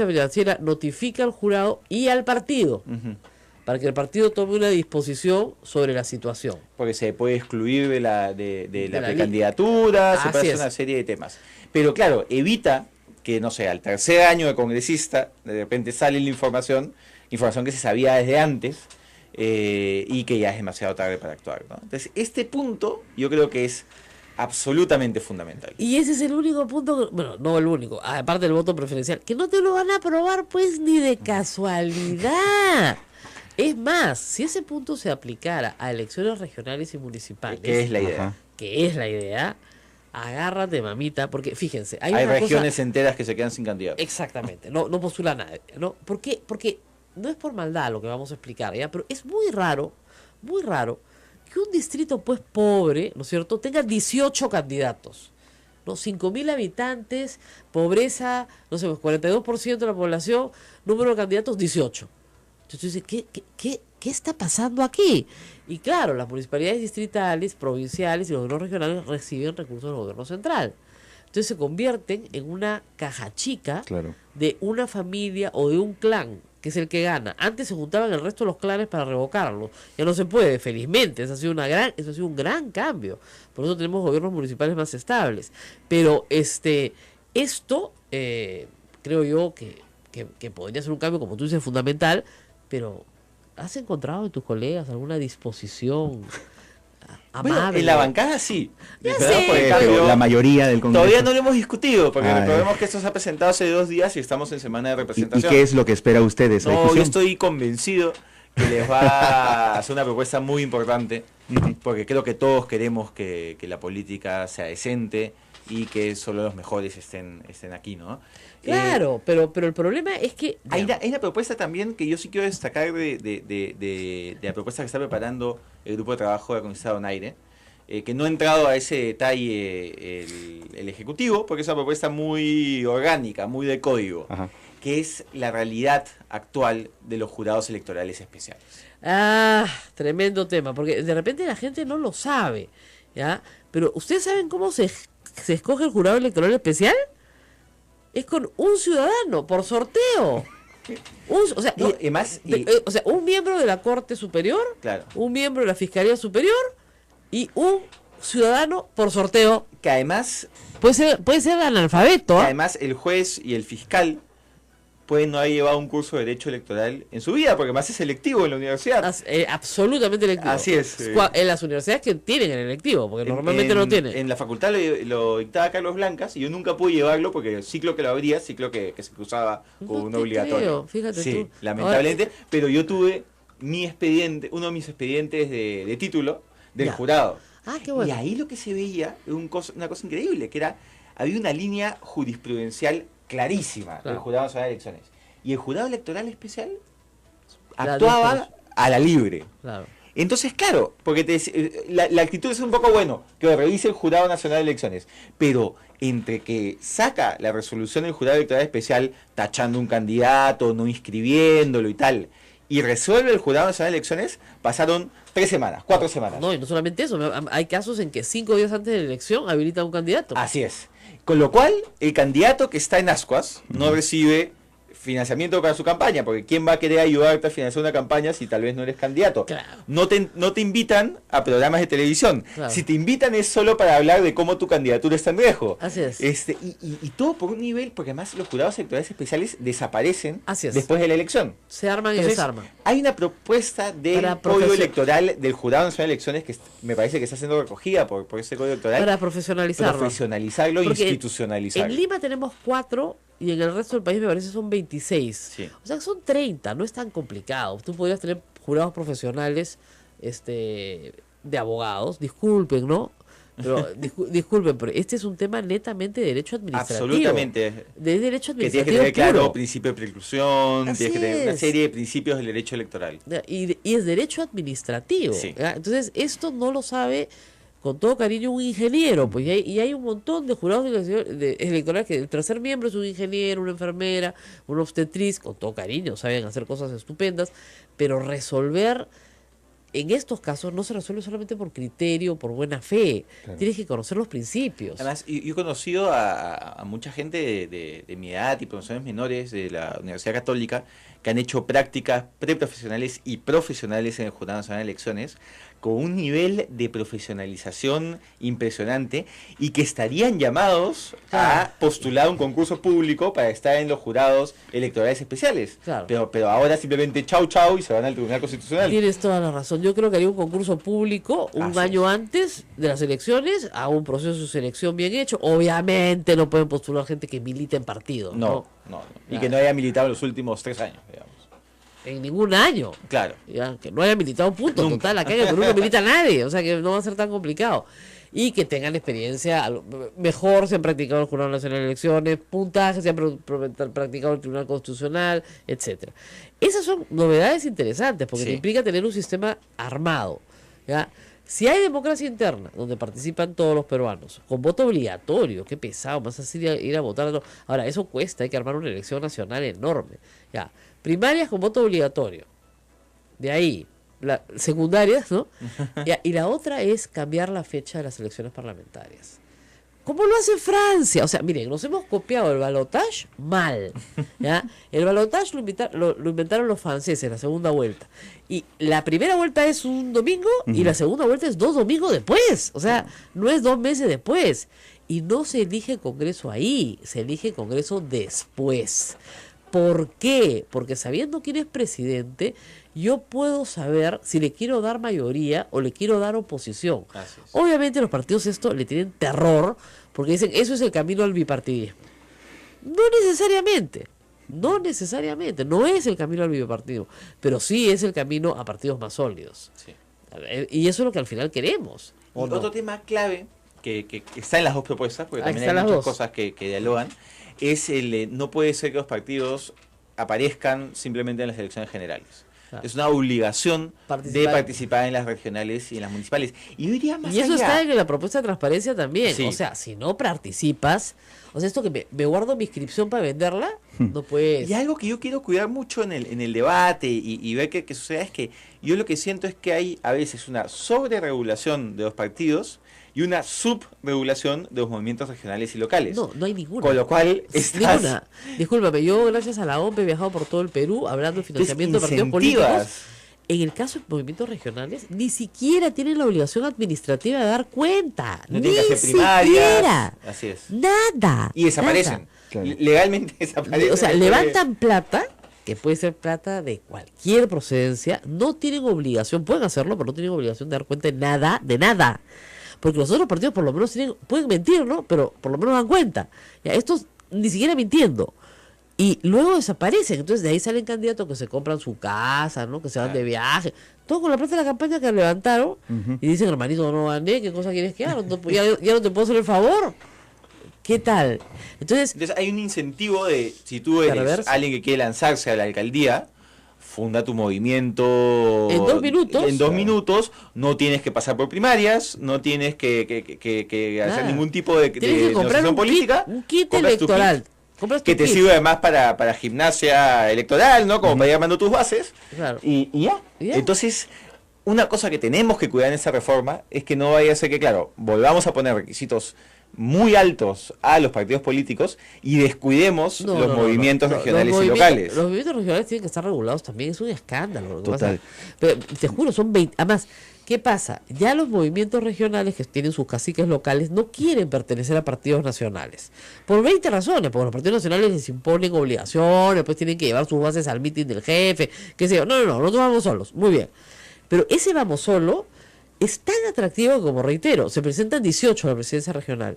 financiera notifica al jurado y al partido Ujú. para que el partido tome una disposición sobre la situación. Porque se puede excluir de la la precandidatura, se Así puede hacer es. una serie de temas. Pero claro, evita que, no sé, al tercer año de congresista, de repente sale la información que se sabía desde antes, y que ya es demasiado tarde para actuar, ¿no? Entonces, este punto yo creo que es absolutamente fundamental. Y ese es el único punto, bueno, no el único, aparte del voto preferencial, que no te lo van a aprobar pues ni de casualidad. Es más, si ese punto se aplicara a elecciones regionales y municipales, ¿Qué es la idea? Ajá. que es la idea, agárrate mamita, porque fíjense, hay Hay una regiones cosa, enteras que se quedan sin candidatos. exactamente, no postula nadie, ¿no? ¿Por qué? Porque no es por maldad lo que vamos a explicar, ¿ya? Pero es muy raro que un distrito pues pobre, ¿no es cierto?, tenga 18 candidatos, ¿no? 5.000 habitantes, pobreza, no sé, pues 42% de la población, número de candidatos 18. Entonces, ¿qué está pasando aquí? Y claro, las municipalidades distritales, provinciales y los gobiernos regionales reciben recursos del gobierno central. Entonces se convierten en una caja chica Claro. de una familia o de un clan, que es el que gana. Antes se juntaban el resto de los clanes para revocarlo. Ya no se puede, felizmente. Eso ha sido un gran cambio. Por eso tenemos gobiernos municipales más estables. Pero esto creo yo que podría ser un cambio, como tú dices, fundamental. Pero ¿has encontrado en tus colegas alguna disposición amable? Bueno, en la bancada sí. Ya ¿Verdad? sé, Porque pero- yo- La mayoría del Congreso. Todavía no lo hemos discutido, porque Ah, recordemos que esto se ha presentado hace 2 días y estamos en semana de ¿Y representación. qué es lo que espera usted de esa No, yo discusión? estoy convencido que les va a hacer una propuesta muy importante, porque creo que todos queremos que la política sea decente y que solo los mejores estén aquí, ¿no? Claro, pero el problema es que... Hay una propuesta también que yo sí quiero destacar de la propuesta que está preparando el grupo de trabajo de la Congresista Donaire, que no ha entrado a ese detalle el Ejecutivo, porque es una propuesta muy orgánica, muy de código, Ajá. que es la realidad actual de los jurados electorales especiales. Tremendo tema, porque de repente la gente no lo sabe, ¿ya? Pero ¿ustedes saben cómo se escoge el jurado electoral especial? Es con un ciudadano, por sorteo. O sea, No, además, o sea, un miembro de la Corte Superior, claro, un miembro de la Fiscalía Superior y un ciudadano por sorteo. que además, Puede ser analfabeto. además el juez y el fiscal pueden no haber llevado un curso de derecho electoral en su vida, porque además es selectivo en la universidad. Absolutamente electivo. Así es. En las universidades que tienen el electivo, porque normalmente no lo tienen. En la facultad lo dictaba Carlos Blancas y yo nunca pude llevarlo porque el ciclo que lo abría, ciclo que se cruzaba con No un te obligatorio. creo, fíjate sí, tú. lamentablemente, pero yo tuve mi expediente, uno de mis expedientes de título del Ya. jurado. Qué bueno. Y ahí lo que se veía era una cosa increíble, que había una línea jurisprudencial clarísima del Claro. Jurado Nacional de Elecciones. Y el Jurado Electoral Especial La actuaba derecha. a la libre. Claro. Entonces, claro, porque la actitud es un poco bueno, que revise el Jurado Nacional de Elecciones, pero entre que saca la resolución del Jurado Electoral Especial tachando un candidato, no inscribiéndolo y tal, y resuelve el Jurado Nacional de Elecciones, pasaron 3 semanas, 4 semanas. No, y no solamente eso, hay casos en que 5 días antes de la elección habilitan un candidato. Así es. Con lo cual, el candidato que está en Ascuas no recibe financiamiento para su campaña, porque ¿quién va a querer ayudarte a financiar una campaña si tal vez no eres candidato? Claro. No te invitan a programas de televisión. Claro. Si te invitan es solo para hablar de cómo tu candidatura está en riesgo. Así es. Y todo por un nivel, porque además los jurados electorales especiales desaparecen Así es. después de la elección. Se arman y Entonces, desarman. hay una propuesta del Para código profesio- electoral del Jurado Nacional de Elecciones que me parece que está siendo recogida por ese código electoral. Para profesionalizarlo. Profesionalizarlo e Porque institucionalizarlo. En Lima tenemos 4 y en el resto del país me parece son 26. Sí. O sea que son 30, no es tan complicado. Tú podrías tener jurados profesionales de abogados, disculpen, ¿no? Pero disculpen, pero este es un tema netamente de derecho administrativo. Absolutamente. De derecho Que tienes que administrativo tener claro puro. principio de preclusión, Así tienes que tener una es. serie de principios del derecho electoral. Y es derecho administrativo. Sí. ¿Ya? Entonces, esto no lo sabe con todo cariño un ingeniero, pues y hay un montón de jurados electorales que el tercer miembro es un ingeniero, una enfermera, una obstetriz, con todo cariño, saben hacer cosas estupendas, pero resolver en estos casos no se resuelve solamente por criterio, por buena fe, Claro. tienes que conocer los principios. Además, yo he conocido a mucha gente de mi edad y profesores menores de la Universidad Católica que han hecho prácticas preprofesionales y profesionales en el Jurado Nacional de Elecciones con un nivel de profesionalización impresionante y que estarían llamados a postular un concurso público para estar en los jurados electorales especiales. Claro. Pero ahora simplemente chau y se van al Tribunal Constitucional. Tienes toda la razón. Yo creo que haría un concurso público un Así año antes de las elecciones, a un proceso de selección bien hecho. Obviamente no pueden postular gente que milita en partidos. No. Y Claro. que no haya militado en los últimos 3 años, digamos. En ningún año. Claro. Ya, que no haya militado, punto. Nunca. Total, acá en el Perú no milita nadie. O sea que no va a ser tan complicado. Y que tengan experiencia, mejor se han practicado el Jurado Nacional de Elecciones, puntajes se han practicado el Tribunal Constitucional, etcétera. Esas son novedades interesantes porque Sí. te implica tener un sistema armado. ¿Ya? Si hay democracia interna, donde participan todos los peruanos, con voto obligatorio, qué pesado, más así ir a votar. No. Ahora, eso cuesta, hay que armar una elección nacional enorme. Ya, primarias con voto obligatorio. De ahí, secundarias, ¿no? Ya, y la otra es cambiar la fecha de las elecciones parlamentarias. ¿Cómo lo hace Francia? O sea, miren, nos hemos copiado el balotage mal. ¿Ya? El balotage lo inventaron los franceses, la segunda vuelta. Y la primera vuelta es un domingo y la segunda vuelta es 2 domingos después. O sea, no es 2 meses después. Y no se elige Congreso ahí, se elige Congreso después. ¿Por qué? Porque sabiendo quién es presidente, yo puedo saber si le quiero dar mayoría o le quiero dar oposición. Así es. Obviamente los partidos esto le tienen terror porque dicen eso es el camino al bipartidismo. No necesariamente, no es el camino al bipartidismo, pero sí es el camino a partidos más sólidos. Sí. Y eso es lo que al final queremos. Y ¿o no? otro tema clave que está en las dos propuestas, porque Aquí también están hay las muchas dos. cosas que dialogan, es no puede ser que los partidos aparezcan simplemente en las elecciones generales. Claro. Es una obligación de Participar. participar en las regionales y en las municipales. Y yo iría más Y eso allá. está en la propuesta de transparencia también. Sí. O sea, si no participas, o sea, esto que me guardo mi inscripción para venderla, no puedes. Y algo que yo quiero cuidar mucho en el debate y ver que suceda es que yo lo que siento es que hay a veces una sobreregulación de los partidos y y una subregulación de los movimientos regionales y locales. No, no hay ninguna. Con lo cual estás... Ninguna. Discúlpame, yo gracias a la OMP he viajado por todo el Perú hablando de financiamiento de partidos políticos. Desincentivas. En el caso de movimientos regionales, ni siquiera tienen la obligación administrativa de dar cuenta. No ni tienen que hacer primarias. siquiera. Así es. Nada. Y desaparecen. Nada. Claro. Legalmente desaparecen. O sea, después de- levantan plata, que puede ser plata de cualquier procedencia, no tienen obligación, pueden hacerlo, pero no tienen obligación de dar cuenta de nada. Porque los otros partidos por lo menos pueden mentir, ¿no? Pero por lo menos dan cuenta. Ya, estos ni siquiera mintiendo. Y luego desaparecen. Entonces de ahí salen candidatos que se compran su casa, ¿no? Que se van de viaje. Todo con la plata de la campaña que levantaron. Y dicen, hermanito, no gané, ¿qué cosa quieres que haga? Ya no te puedo hacer el favor. ¿Qué tal? Entonces, hay un incentivo de, si tú eres Perverso. alguien que quiere lanzarse a la alcaldía, funda tu movimiento En 2 minutos. En 2 minutos, no tienes que pasar por primarias, no tienes que hacer Nada. ningún tipo de tienes que comprar negociación un política. un kit compras tu electoral. kit, Compras tu que te kit. sirve además para gimnasia electoral, ¿no? Como para ir armando tus bases. Claro. Y ya. Y ya. Entonces, una cosa que tenemos que cuidar en esa reforma es que no vaya a ser que, claro, volvamos a poner requisitos muy altos a los partidos políticos y descuidemos No, los no, no, movimientos no. regionales Los y movimientos- locales. Los movimientos regionales tienen que estar regulados también, es un escándalo. Lo que Total. pasa. Pero te juro, son 20. Además, ¿qué pasa? Ya los movimientos regionales que tienen sus caciques locales no quieren pertenecer a partidos nacionales. Por 20 razones, porque los partidos nacionales les imponen obligaciones, pues tienen que llevar sus bases al mitin del jefe, qué sé yo. No, nosotros vamos solos. Muy bien. Pero ese vamos solo es tan atractivo como, reitero, se presentan 18 a la presidencia regional.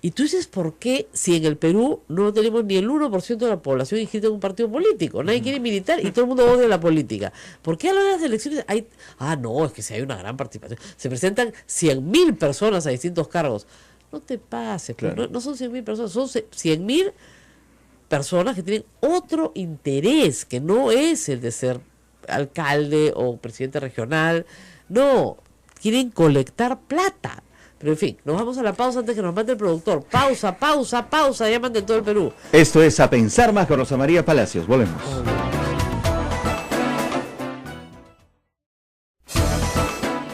Y tú dices, ¿por qué si en el Perú no tenemos ni el 1% de la población inscrita en un partido político? Nadie quiere militar y todo el mundo odia la política. ¿Por qué a la hora de las elecciones hay... Ah, no, es que si hay una gran participación. Se presentan 100.000 personas a distintos cargos. No te pases, Claro. no son 100.000 personas, son 100.000 personas que tienen otro interés, que no es el de ser alcalde o presidente regional. No, quieren colectar plata. Pero en fin, nos vamos a la pausa antes que nos mande el productor. Pausa, pausa, pausa, llaman de todo el Perú. Esto es A Pensar Más con Rosa María Palacios. Volvemos.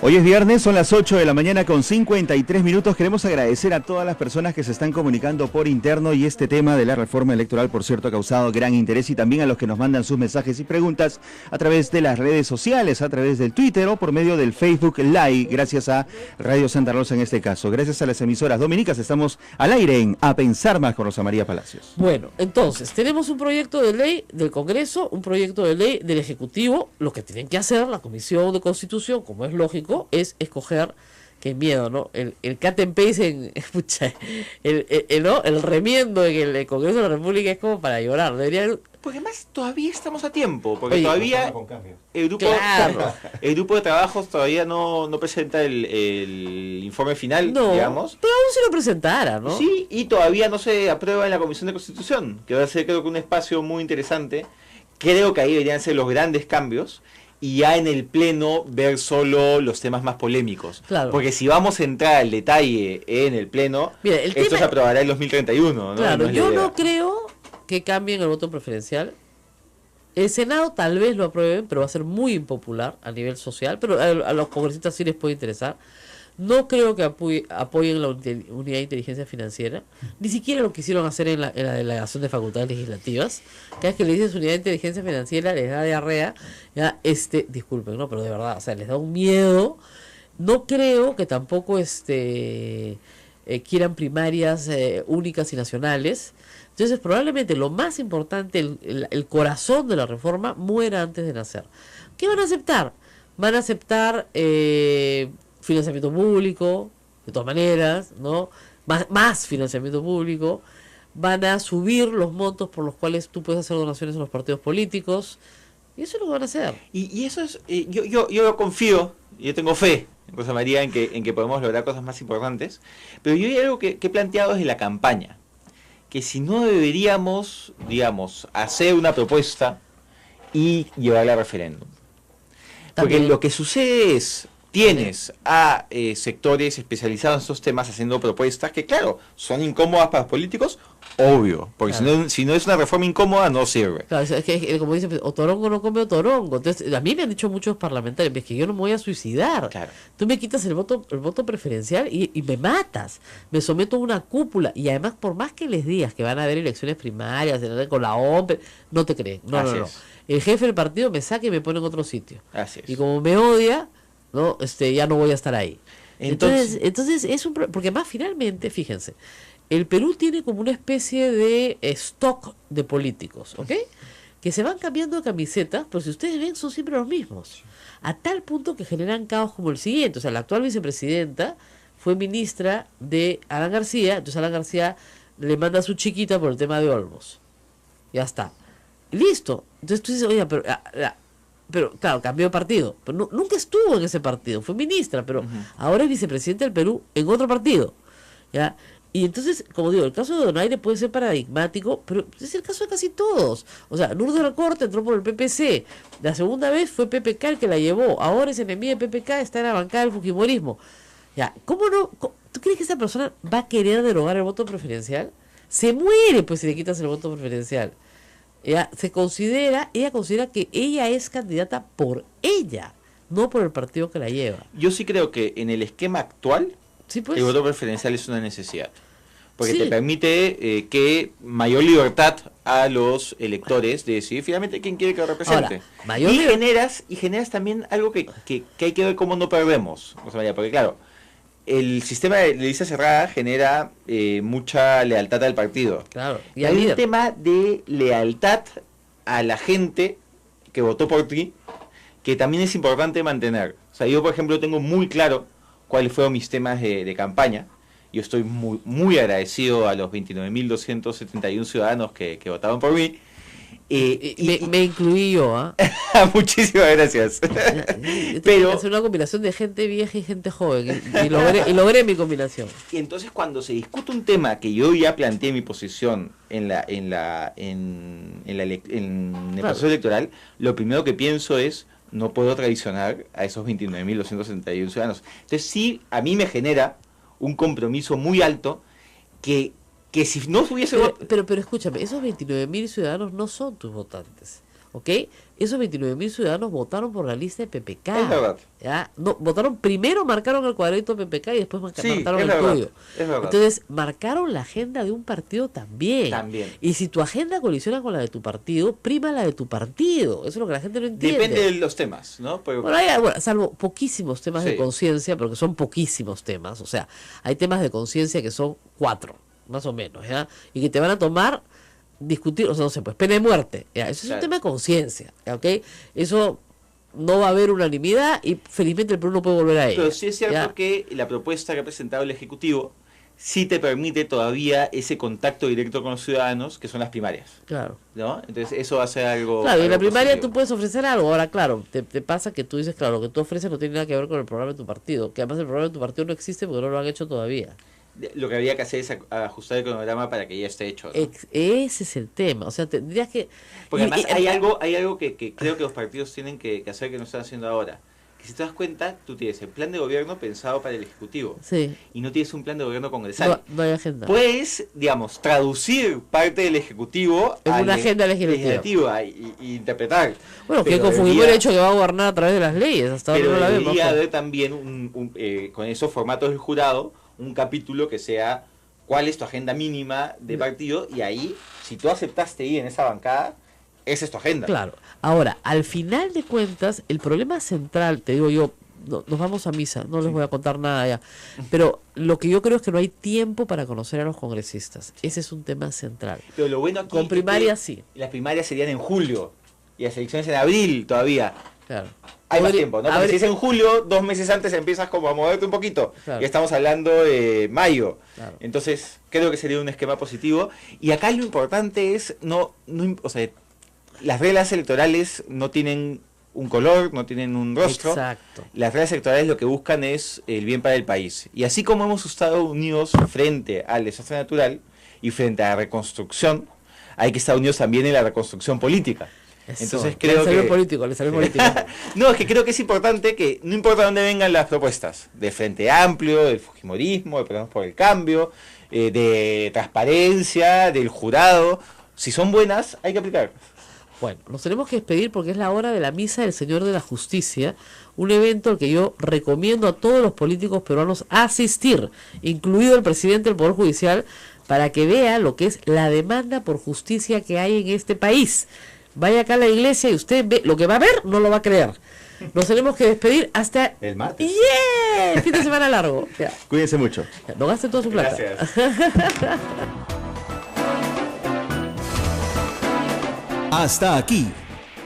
Hoy es viernes, son las 8 de la mañana con 53 minutos. Queremos agradecer a todas las personas que se están comunicando por interno y este tema de la reforma electoral, por cierto, ha causado gran interés y también a los que nos mandan sus mensajes y preguntas a través de las redes sociales, a través del Twitter o por medio del Facebook Live, gracias a Radio Santa Rosa en este caso. Gracias a las emisoras dominicas estamos al aire en A Pensar Más con Rosa María Palacios. Bueno, entonces, tenemos un proyecto de ley del Congreso, un proyecto de ley del Ejecutivo. Lo que tienen que hacer la Comisión de Constitución, como es lógico, es escoger, qué miedo, ¿no? El cut and paste escucha, ¿no? El remiendo en el Congreso de la República es como para llorar. Debería... Porque además todavía estamos a tiempo, porque Oye, todavía el grupo, Claro. el grupo de trabajos todavía no presenta el informe final, No, digamos. pero aún si lo presentara, ¿no? Sí, y todavía no se aprueba en la Comisión de Constitución, que va a ser creo que un espacio muy interesante. Creo que ahí deberían ser los grandes cambios y ya en el Pleno ver solo los temas más polémicos. Claro. Porque si vamos a entrar al detalle en el Pleno, Mira, el esto tema- se aprobará en 2031, ¿no? Claro, No es la yo idea. no creo que cambien el voto preferencial. El Senado tal vez lo aprueben, pero va a ser muy impopular a nivel social, pero a los congresistas sí les puede interesar. No creo que apoyen la unidad de inteligencia financiera. Ni siquiera lo quisieron hacer en la delegación de facultades legislativas. Cada vez que le dicen unidad de inteligencia financiera les da diarrea. Ya, disculpen, ¿no? Pero de verdad, o sea, les da un miedo. No creo que tampoco quieran primarias únicas y nacionales. Entonces, probablemente lo más importante, el corazón de la reforma, muera antes de nacer. ¿Qué van a aceptar? Van a aceptar financiamiento público, de todas maneras, ¿no? Más financiamiento público. Van a subir los montos por los cuales tú puedes hacer donaciones a los partidos políticos. Y eso es lo que van a hacer. Y eso es, yo confío, yo tengo fe en Rosa María en que podemos lograr cosas más importantes, pero yo hay algo que he planteado desde la campaña, que si no deberíamos, digamos, hacer una propuesta y llevarla a referéndum. Porque También. lo que sucede es, tienes a sectores especializados en estos temas haciendo propuestas que, claro, son incómodas para los políticos, obvio, porque Claro. si no es una reforma incómoda, no sirve. Claro, es que como dicen, o torongo no come torongo. Entonces, a mí me han dicho muchos parlamentarios, es que yo no me voy a suicidar. Claro. Tú me quitas el voto preferencial y me matas. Me someto a una cúpula. Y además, por más que les digas que van a haber elecciones primarias, con la OMP, no te creen. No, Así no, no. es. El jefe del partido me saca y me pone en otro sitio. Así es. Y como me odia, no, ya no voy a estar ahí. Entonces es porque más finalmente, fíjense, el Perú tiene como una especie de stock de políticos, ¿ok? Que se van cambiando de camisetas, pero si ustedes ven son siempre los mismos. A tal punto que generan caos como el siguiente. O sea, la actual vicepresidenta fue ministra de Alan García, entonces Alan García le manda a su chiquita por el tema de Olmos. Ya está. Listo. Entonces tú dices, oiga, pero claro, cambió de partido. Pero nunca estuvo en ese partido, fue ministra, pero ahora es vicepresidente del Perú en otro partido. ¿Ya? Y entonces, como digo, el caso de Donaire puede ser paradigmático, pero es el caso de casi todos. O sea, Lourdes Recorte entró por el PPC, la segunda vez fue PPK el que la llevó, ahora es enemiga de PPK, está en la bancada del fujimorismo. Ya, ¿cómo no? ¿Tú crees que esa persona va a querer derogar el voto preferencial? Se muere pues si le quitas el voto preferencial. Ella considera que ella es candidata por ella, no por el partido que la lleva. Yo sí creo que en el esquema actual, Sí, pues. el voto preferencial es una necesidad. Porque Sí. te permite que mayor libertad a los electores de decidir finalmente quién quiere que lo represente. Ahora, mayor y liber- generas también algo que hay que ver cómo no perdemos. O sea, porque claro, el sistema de lista cerrada genera mucha lealtad al partido. Claro, y Y al hay un líder. tema de lealtad a la gente que votó por ti, que también es importante mantener. O sea, yo, por ejemplo, tengo muy claro cuáles fueron mis temas de campaña. Yo estoy muy, muy agradecido a los 29.271 ciudadanos que votaron por mí. Me incluí yo, ¿ah? Muchísimas gracias. Pero Pero, hacer una combinación de gente vieja y gente joven y logré mi combinación. y entonces cuando se discute un tema que yo ya planteé mi posición en el Claro. proceso electoral, lo primero que pienso es no puedo traicionar a esos 29.271 ciudadanos. Entonces sí, a mí me genera un compromiso muy alto que si no hubiese... Pero escúchame, esos 29.000 ciudadanos no son tus votantes, ¿ok? Esos 29.000 ciudadanos votaron por la lista de PPK. Es verdad. ¿Ya? No, votaron primero, marcaron el cuadrito PPK y después Sí, marcaron es el verdad, tuyo. es verdad. Entonces, marcaron la agenda de un partido también. También. Y si tu agenda colisiona con la de tu partido, prima la de tu partido. Eso es lo que la gente no entiende. Depende de los temas, ¿no? Pero, Bueno, salvo poquísimos temas de Sí. conciencia, porque son poquísimos temas. O sea, hay temas de conciencia que son 4, más o menos, ¿ya? Y que te van a tomar discutir, o sea, no sé, pues pena de muerte. ¿Ya? Eso es Claro. un tema de conciencia, ¿ya? ¿Ok? Eso no va a haber unanimidad y felizmente el Perú no puede volver a ello. pero sí es cierto ¿ya? que la propuesta que ha presentado el Ejecutivo sí te permite todavía ese contacto directo con los ciudadanos, que son las primarias, Claro. ¿no? Entonces eso va a ser algo... Claro, y en la algo primaria positivo. tú puedes ofrecer algo. Ahora, claro, te pasa que tú dices, claro, lo que tú ofreces no tiene nada que ver con el programa de tu partido. Que además el programa de tu partido no existe porque no lo han hecho todavía. Lo que habría que hacer es ajustar el cronograma para que ya esté hecho, ¿no? Ese es el tema. O sea, tendrías que... Porque y- además y- hay algo que creo que los partidos tienen que hacer que no están haciendo ahora. Que si te das cuenta, tú tienes el plan de gobierno pensado para el Ejecutivo Sí, y no tienes un plan de gobierno congresal. no hay agenda. Puedes, digamos, traducir parte del Ejecutivo En a una agenda legislativa. y interpretar. Bueno, que Pero con Fujimori debería- ha dicho que va a gobernar a través de las leyes. Hasta ahora Pero no la vemos. debería pues. haber también, con esos formatos del jurado, un capítulo que sea cuál es tu agenda mínima de partido y ahí, si tú aceptaste ir en esa bancada, esa es tu agenda. Claro. Ahora, al final de cuentas, el problema central, te digo yo, nos vamos a misa, no les voy a contar nada ya. Pero lo que yo creo es que no hay tiempo para conocer a los congresistas. Ese es un tema central. Pero lo bueno aquí Con es que primarias sí. las primarias serían en julio y las elecciones en abril todavía. Claro. Hay más Podría- tiempo, ¿no? Porque habría- si es en julio, 2 meses antes empiezas como a moverte un poquito. Claro. Ya estamos hablando de mayo. Claro. Entonces, creo que sería un esquema positivo. Y acá lo importante es, o sea, las reglas electorales no tienen un color, no tienen un rostro. Exacto. Las reglas electorales lo que buscan es el bien para el país. Y así como hemos estado unidos frente al desastre natural y frente a la reconstrucción, hay que estar unidos también en la reconstrucción política. Entonces creo le salió que... político, le salió político. No, es que creo que es importante que, no importa dónde vengan las propuestas, de Frente Amplio, del Fujimorismo, de Podemos por el Cambio, de transparencia, del jurado, si son buenas, hay que aplicarlas. Bueno, nos tenemos que despedir porque es la hora de la Misa del Señor de la Justicia, un evento al que yo recomiendo a todos los políticos peruanos asistir, incluido el presidente del Poder Judicial, para que vea lo que es la demanda por justicia que hay en este país. Vaya acá a la iglesia y usted ve lo que va a ver, no lo va a creer. Nos tenemos que despedir hasta el martes. ¡Yeah! El fin de semana largo. Ya. Cuídense mucho. Ya, no gasten toda su plata. Gracias. Hasta aquí,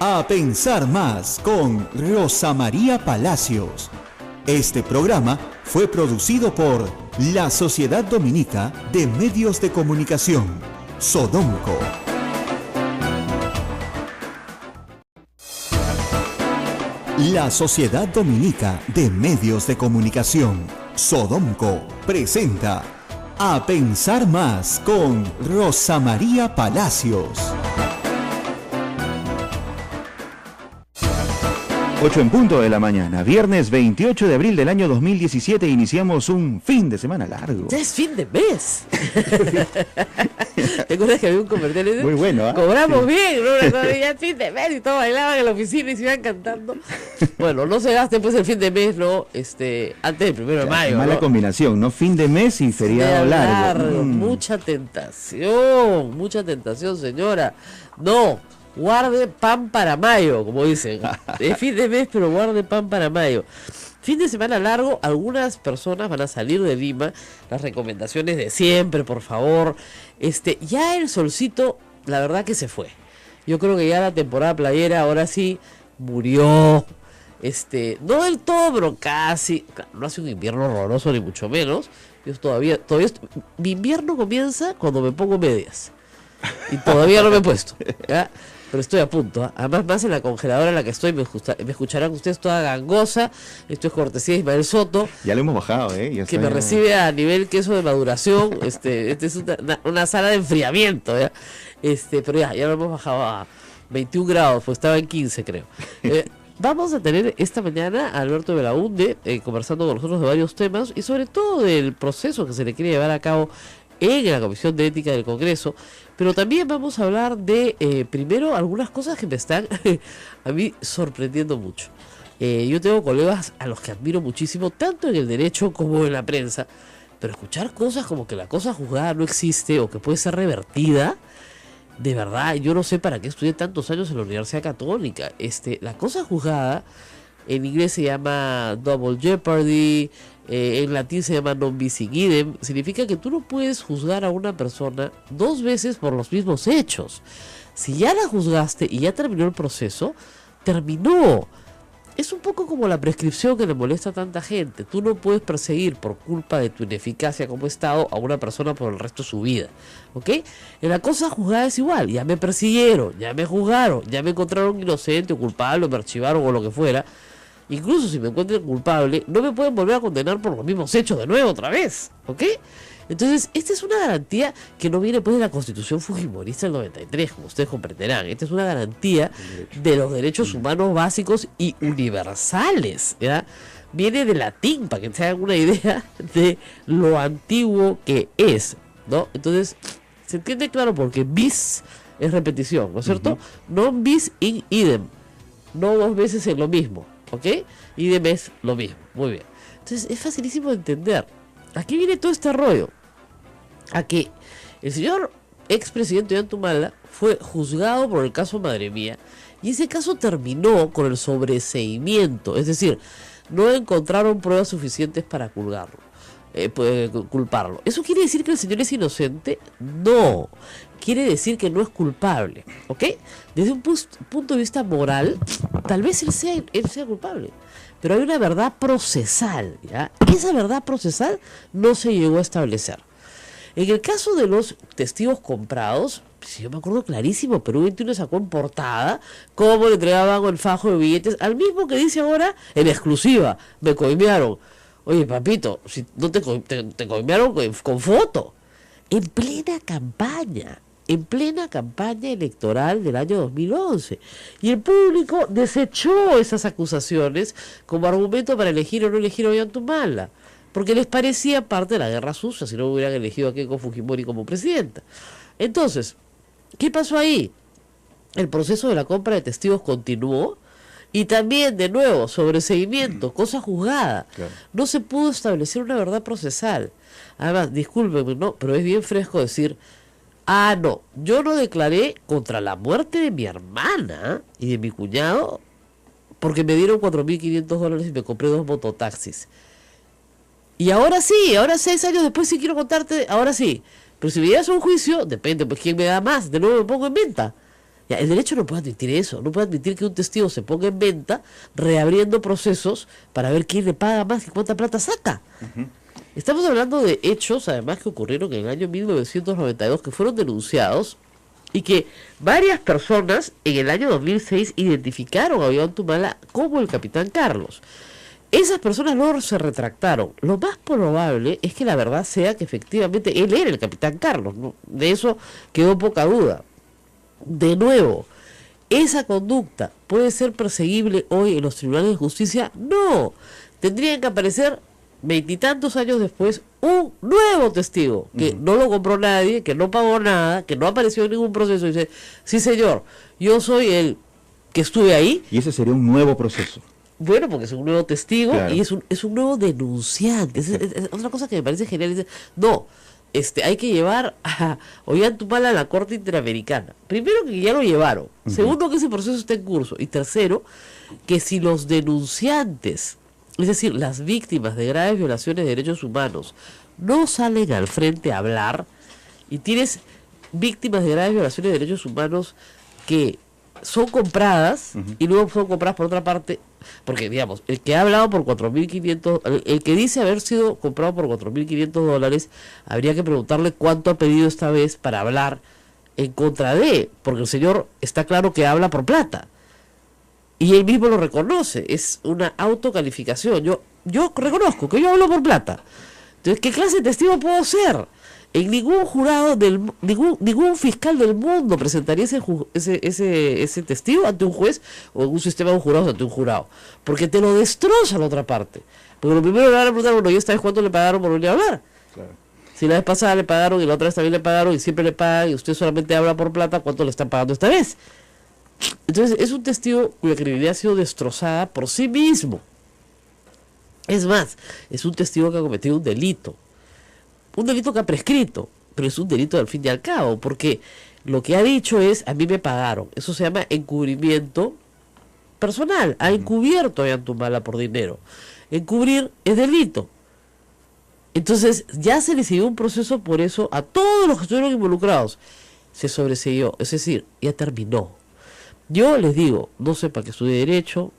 A Pensar Más con Rosa María Palacios. Este programa fue producido por la Sociedad Dominica de Medios de Comunicación, Sodomco. La Sociedad Dominica de Medios de Comunicación, Sodomco, presenta A Pensar Más con Rosa María Palacios. 8 en punto de la mañana, viernes 28 de abril del año 2017, iniciamos un fin de semana largo. Ya es fin de mes. ¿Te acuerdas que había un comercial? Muy bueno, ¿eh? Cobramos Sí. bien, ¿no? Ya es fin de mes y todos bailaban en la oficina y se iban cantando. Bueno, no se gasten pues el fin de mes, ¿no? Antes del 1 de mayo. Mala ¿no? combinación, ¿no? Fin de mes y feriado largo. Mucha tentación, señora. No, guarde pan para mayo, como dicen. Es fin de mes, pero guarde pan para mayo. Fin de semana largo, algunas personas van a salir de Lima. Las recomendaciones de siempre, por favor. Ya el solcito, la verdad que se fue. Yo creo que ya la temporada playera ahora sí murió. No del todo, pero casi. No hace un invierno horroroso, ni mucho menos. Yo todavía mi invierno comienza cuando me pongo medias. Y todavía no me he puesto, ¿ya? Pero estoy a punto, ¿eh? Además, más en la congeladora en la que estoy, me escucharán ustedes toda gangosa. Esto es cortesía de Ismael Soto, Ya lo hemos bajado, ¿eh? Ya que está. me recibe a nivel queso de maduración. Es una sala de enfriamiento, ¿ya? Pero ya lo hemos bajado a 21 grados, pues estaba en 15, creo. Vamos a tener esta mañana a Alberto Belaunde conversando con nosotros de varios temas y sobre todo del proceso que se le quiere llevar a cabo en la Comisión de Ética del Congreso, pero también vamos a hablar de, primero, algunas cosas que me están a mí sorprendiendo mucho. Yo tengo colegas a los que admiro muchísimo, tanto en el derecho como en la prensa, pero escuchar cosas como que la cosa juzgada no existe o que puede ser revertida, de verdad, yo no sé para qué estudié tantos años en la Universidad Católica. La cosa juzgada, en inglés se llama double jeopardy, en latín se llama non bis in idem, significa que tú no puedes juzgar a una persona dos veces por los mismos hechos. Si ya la juzgaste y ya terminó el proceso, terminó. Es un poco como la prescripción que le molesta a tanta gente. Tú no puedes perseguir por culpa de tu ineficacia como Estado a una persona por el resto de su vida, ¿ok? En la cosa juzgada es igual. Ya me persiguieron, ya me juzgaron, ya me encontraron inocente o culpable o me archivaron o lo que fuera. Incluso si me encuentran culpable, no me pueden volver a condenar por los mismos hechos de nuevo otra vez, ¿ok? Entonces, esta es una garantía que no viene pues de la Constitución Fujimorista del 93, como ustedes comprenderán. Esta es una garantía de los derechos humanos básicos y universales, ¿ya? Viene del latín, para que se hagan una idea de lo antiguo que es, ¿no? Entonces, se entiende claro porque bis es repetición, ¿no es cierto? Non bis in idem, no dos veces en lo mismo, ¿ok? Idem es lo mismo, muy bien. Entonces, es facilísimo de entender. Aquí viene todo este rollo, a que el señor expresidente Ollanta fue juzgado por el caso Madre Mía, y ese caso terminó con el sobreseimiento, es decir, no encontraron pruebas suficientes para culparlo. ¿Eso quiere decir que el señor es inocente? No, quiere decir que no es culpable, ¿ok? Desde un punto de vista moral, tal vez él sea culpable. Pero hay una verdad procesal, ¿ya? Esa verdad procesal no se llegó a establecer. En el caso de los testigos comprados, pues yo me acuerdo clarísimo, Perú 21 sacó en portada cómo le entregaban el fajo de billetes al mismo que dice ahora en exclusiva, me coimearon. Oye, papito, si no te coimearon con foto, en plena campaña. en plena campaña electoral del año 2011. Y el público desechó esas acusaciones como argumento para elegir o no elegir a Ollanthumala, porque les parecía parte de la guerra sucia si no hubieran elegido a Keiko Fujimori como presidenta. Entonces, ¿qué pasó ahí? El proceso de la compra de testigos continuó y también, de nuevo, sobreseguimiento, cosa juzgada. Claro. No se pudo establecer una verdad procesal. Además, discúlpenme, ¿no? Pero es bien fresco decir, no, yo no declaré contra la muerte de mi hermana y de mi cuñado porque me dieron $4.500 y me compré 2 mototaxis. Y ahora sí, ahora 6 años después sí quiero contarte, ahora sí. Pero si me llevas a un juicio, depende, pues quién me da más, de nuevo me pongo en venta. Ya, el derecho no puede admitir eso, no puede admitir que un testigo se ponga en venta reabriendo procesos para ver quién le paga más y cuánta plata saca. Estamos hablando de hechos, además, que ocurrieron en el año 1992, que fueron denunciados y que varias personas en el año 2006 identificaron a Ollanthumala como el Capitán Carlos. Esas personas luego se retractaron. Lo más probable es que la verdad sea que efectivamente él era el Capitán Carlos, ¿no? De eso quedó poca duda. De nuevo, ¿esa conducta puede ser perseguible hoy en los tribunales de justicia? No. Tendrían que aparecer 20 y tantos años después un nuevo testigo que no lo compró nadie, que no pagó nada, que no apareció en ningún proceso y dice, sí señor, yo soy el que estuve ahí. Y ese sería un nuevo proceso. Bueno, porque es un nuevo testigo, claro, y es un nuevo denunciante. Es otra cosa que me parece genial. Dice, no, hay que llevar a Ollanthumala a la Corte Interamericana. Primero, que ya lo llevaron. Segundo, que ese proceso está en curso. Y tercero, que si los denunciantes, es decir, las víctimas de graves violaciones de derechos humanos, no salen al frente a hablar, y tienes víctimas de graves violaciones de derechos humanos que son compradas y luego son compradas por otra parte, porque digamos, el que ha hablado por 4.500, el que dice haber sido comprado por $4.500, habría que preguntarle cuánto ha pedido esta vez para hablar en contra de, porque el señor está claro que habla por plata. Y él mismo lo reconoce, es una autocalificación. Yo reconozco que yo hablo por plata. Entonces, ¿qué clase de testigo puedo ser? En ningún jurado, ningún fiscal del mundo presentaría ese testigo ante un juez o en un sistema de jurados ante un jurado. Porque te lo destroza la otra parte. Porque lo primero le van a preguntar, bueno, ¿y esta vez cuánto le pagaron por venir a hablar? Claro. Si la vez pasada le pagaron y la otra vez también le pagaron y siempre le pagan y usted solamente habla por plata, ¿cuánto le están pagando esta vez? Entonces es un testigo cuya credibilidad ha sido destrozada por sí mismo. Es más, es un testigo que ha cometido un delito que ha prescrito, pero es un delito al fin y al cabo, porque lo que ha dicho es, a mí me pagaron. Eso se llama encubrimiento personal. Ha encubierto a Ollanthumala por dinero. Encubrir es delito. Entonces ya se le siguió un proceso por eso a todos los que estuvieron involucrados. Se sobreseyó, es decir, ya terminó. Yo les digo, no sé para qué estudié Derecho.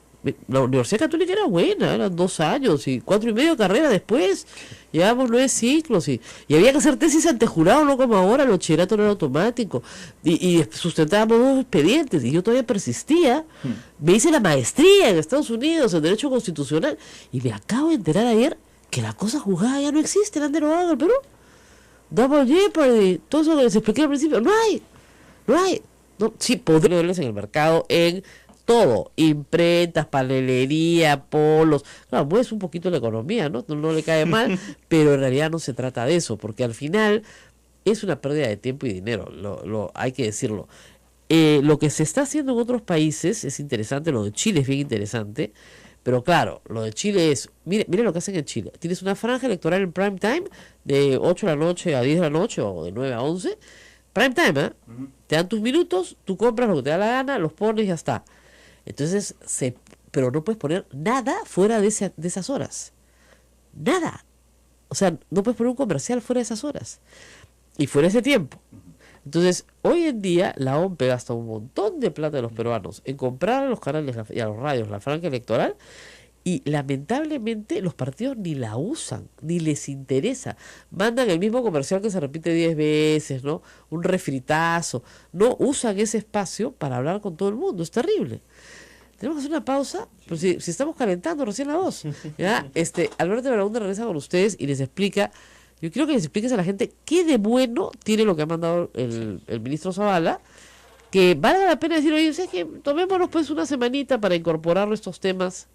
La Universidad Católica era buena, eran 2 años y 4 y medio de carrera después. Llevamos 9 ciclos y había que hacer tesis ante jurado, no como ahora, el bachillerato no era automático. Y sustentábamos 2 expedientes y yo todavía persistía. Me hice la maestría en Estados Unidos en Derecho Constitucional y me acabo de enterar ayer que la cosa juzgada ya no existe, la han derogado en el Perú. Double jeopardy, todo eso que les expliqué al principio, no hay. No, sí, podrían en el mercado en todo, imprentas, panelería, polos. Claro, pues un poquito la economía, ¿no? No le cae mal, pero en realidad no se trata de eso, porque al final es una pérdida de tiempo y dinero, hay que decirlo. Lo que se está haciendo en otros países es interesante, lo de Chile es bien interesante, pero claro, lo de Chile es, mire lo que hacen en Chile. Tienes una franja electoral en prime time de 8 de la noche a 10 de la noche o de 9 a 11. Prime time, ¿eh? Te dan tus minutos, tú compras lo que te da la gana, los pones y ya está. Entonces, pero no puedes poner nada fuera de esas horas. Nada. O sea, no puedes poner un comercial fuera de esas horas. Y fuera de ese tiempo. Entonces, hoy en día, la OMPE gasta un montón de plata de los peruanos en comprar a los canales y a los radios la franja electoral. Y lamentablemente los partidos ni la usan, ni les interesa. Mandan el mismo comercial que se repite 10 veces, ¿no? Un refritazo. No usan ese espacio para hablar con todo el mundo. Es terrible. Tenemos que hacer una pausa, pero si estamos calentando recién la voz. ¿Ya? Alberto Belaúnde regresa con ustedes y les explica Yo quiero que les expliques a la gente qué de bueno tiene lo que ha mandado el ministro Zavala, que valga la pena decir, oye, ¿sabes qué? Tomémonos pues una semanita para incorporar estos temas.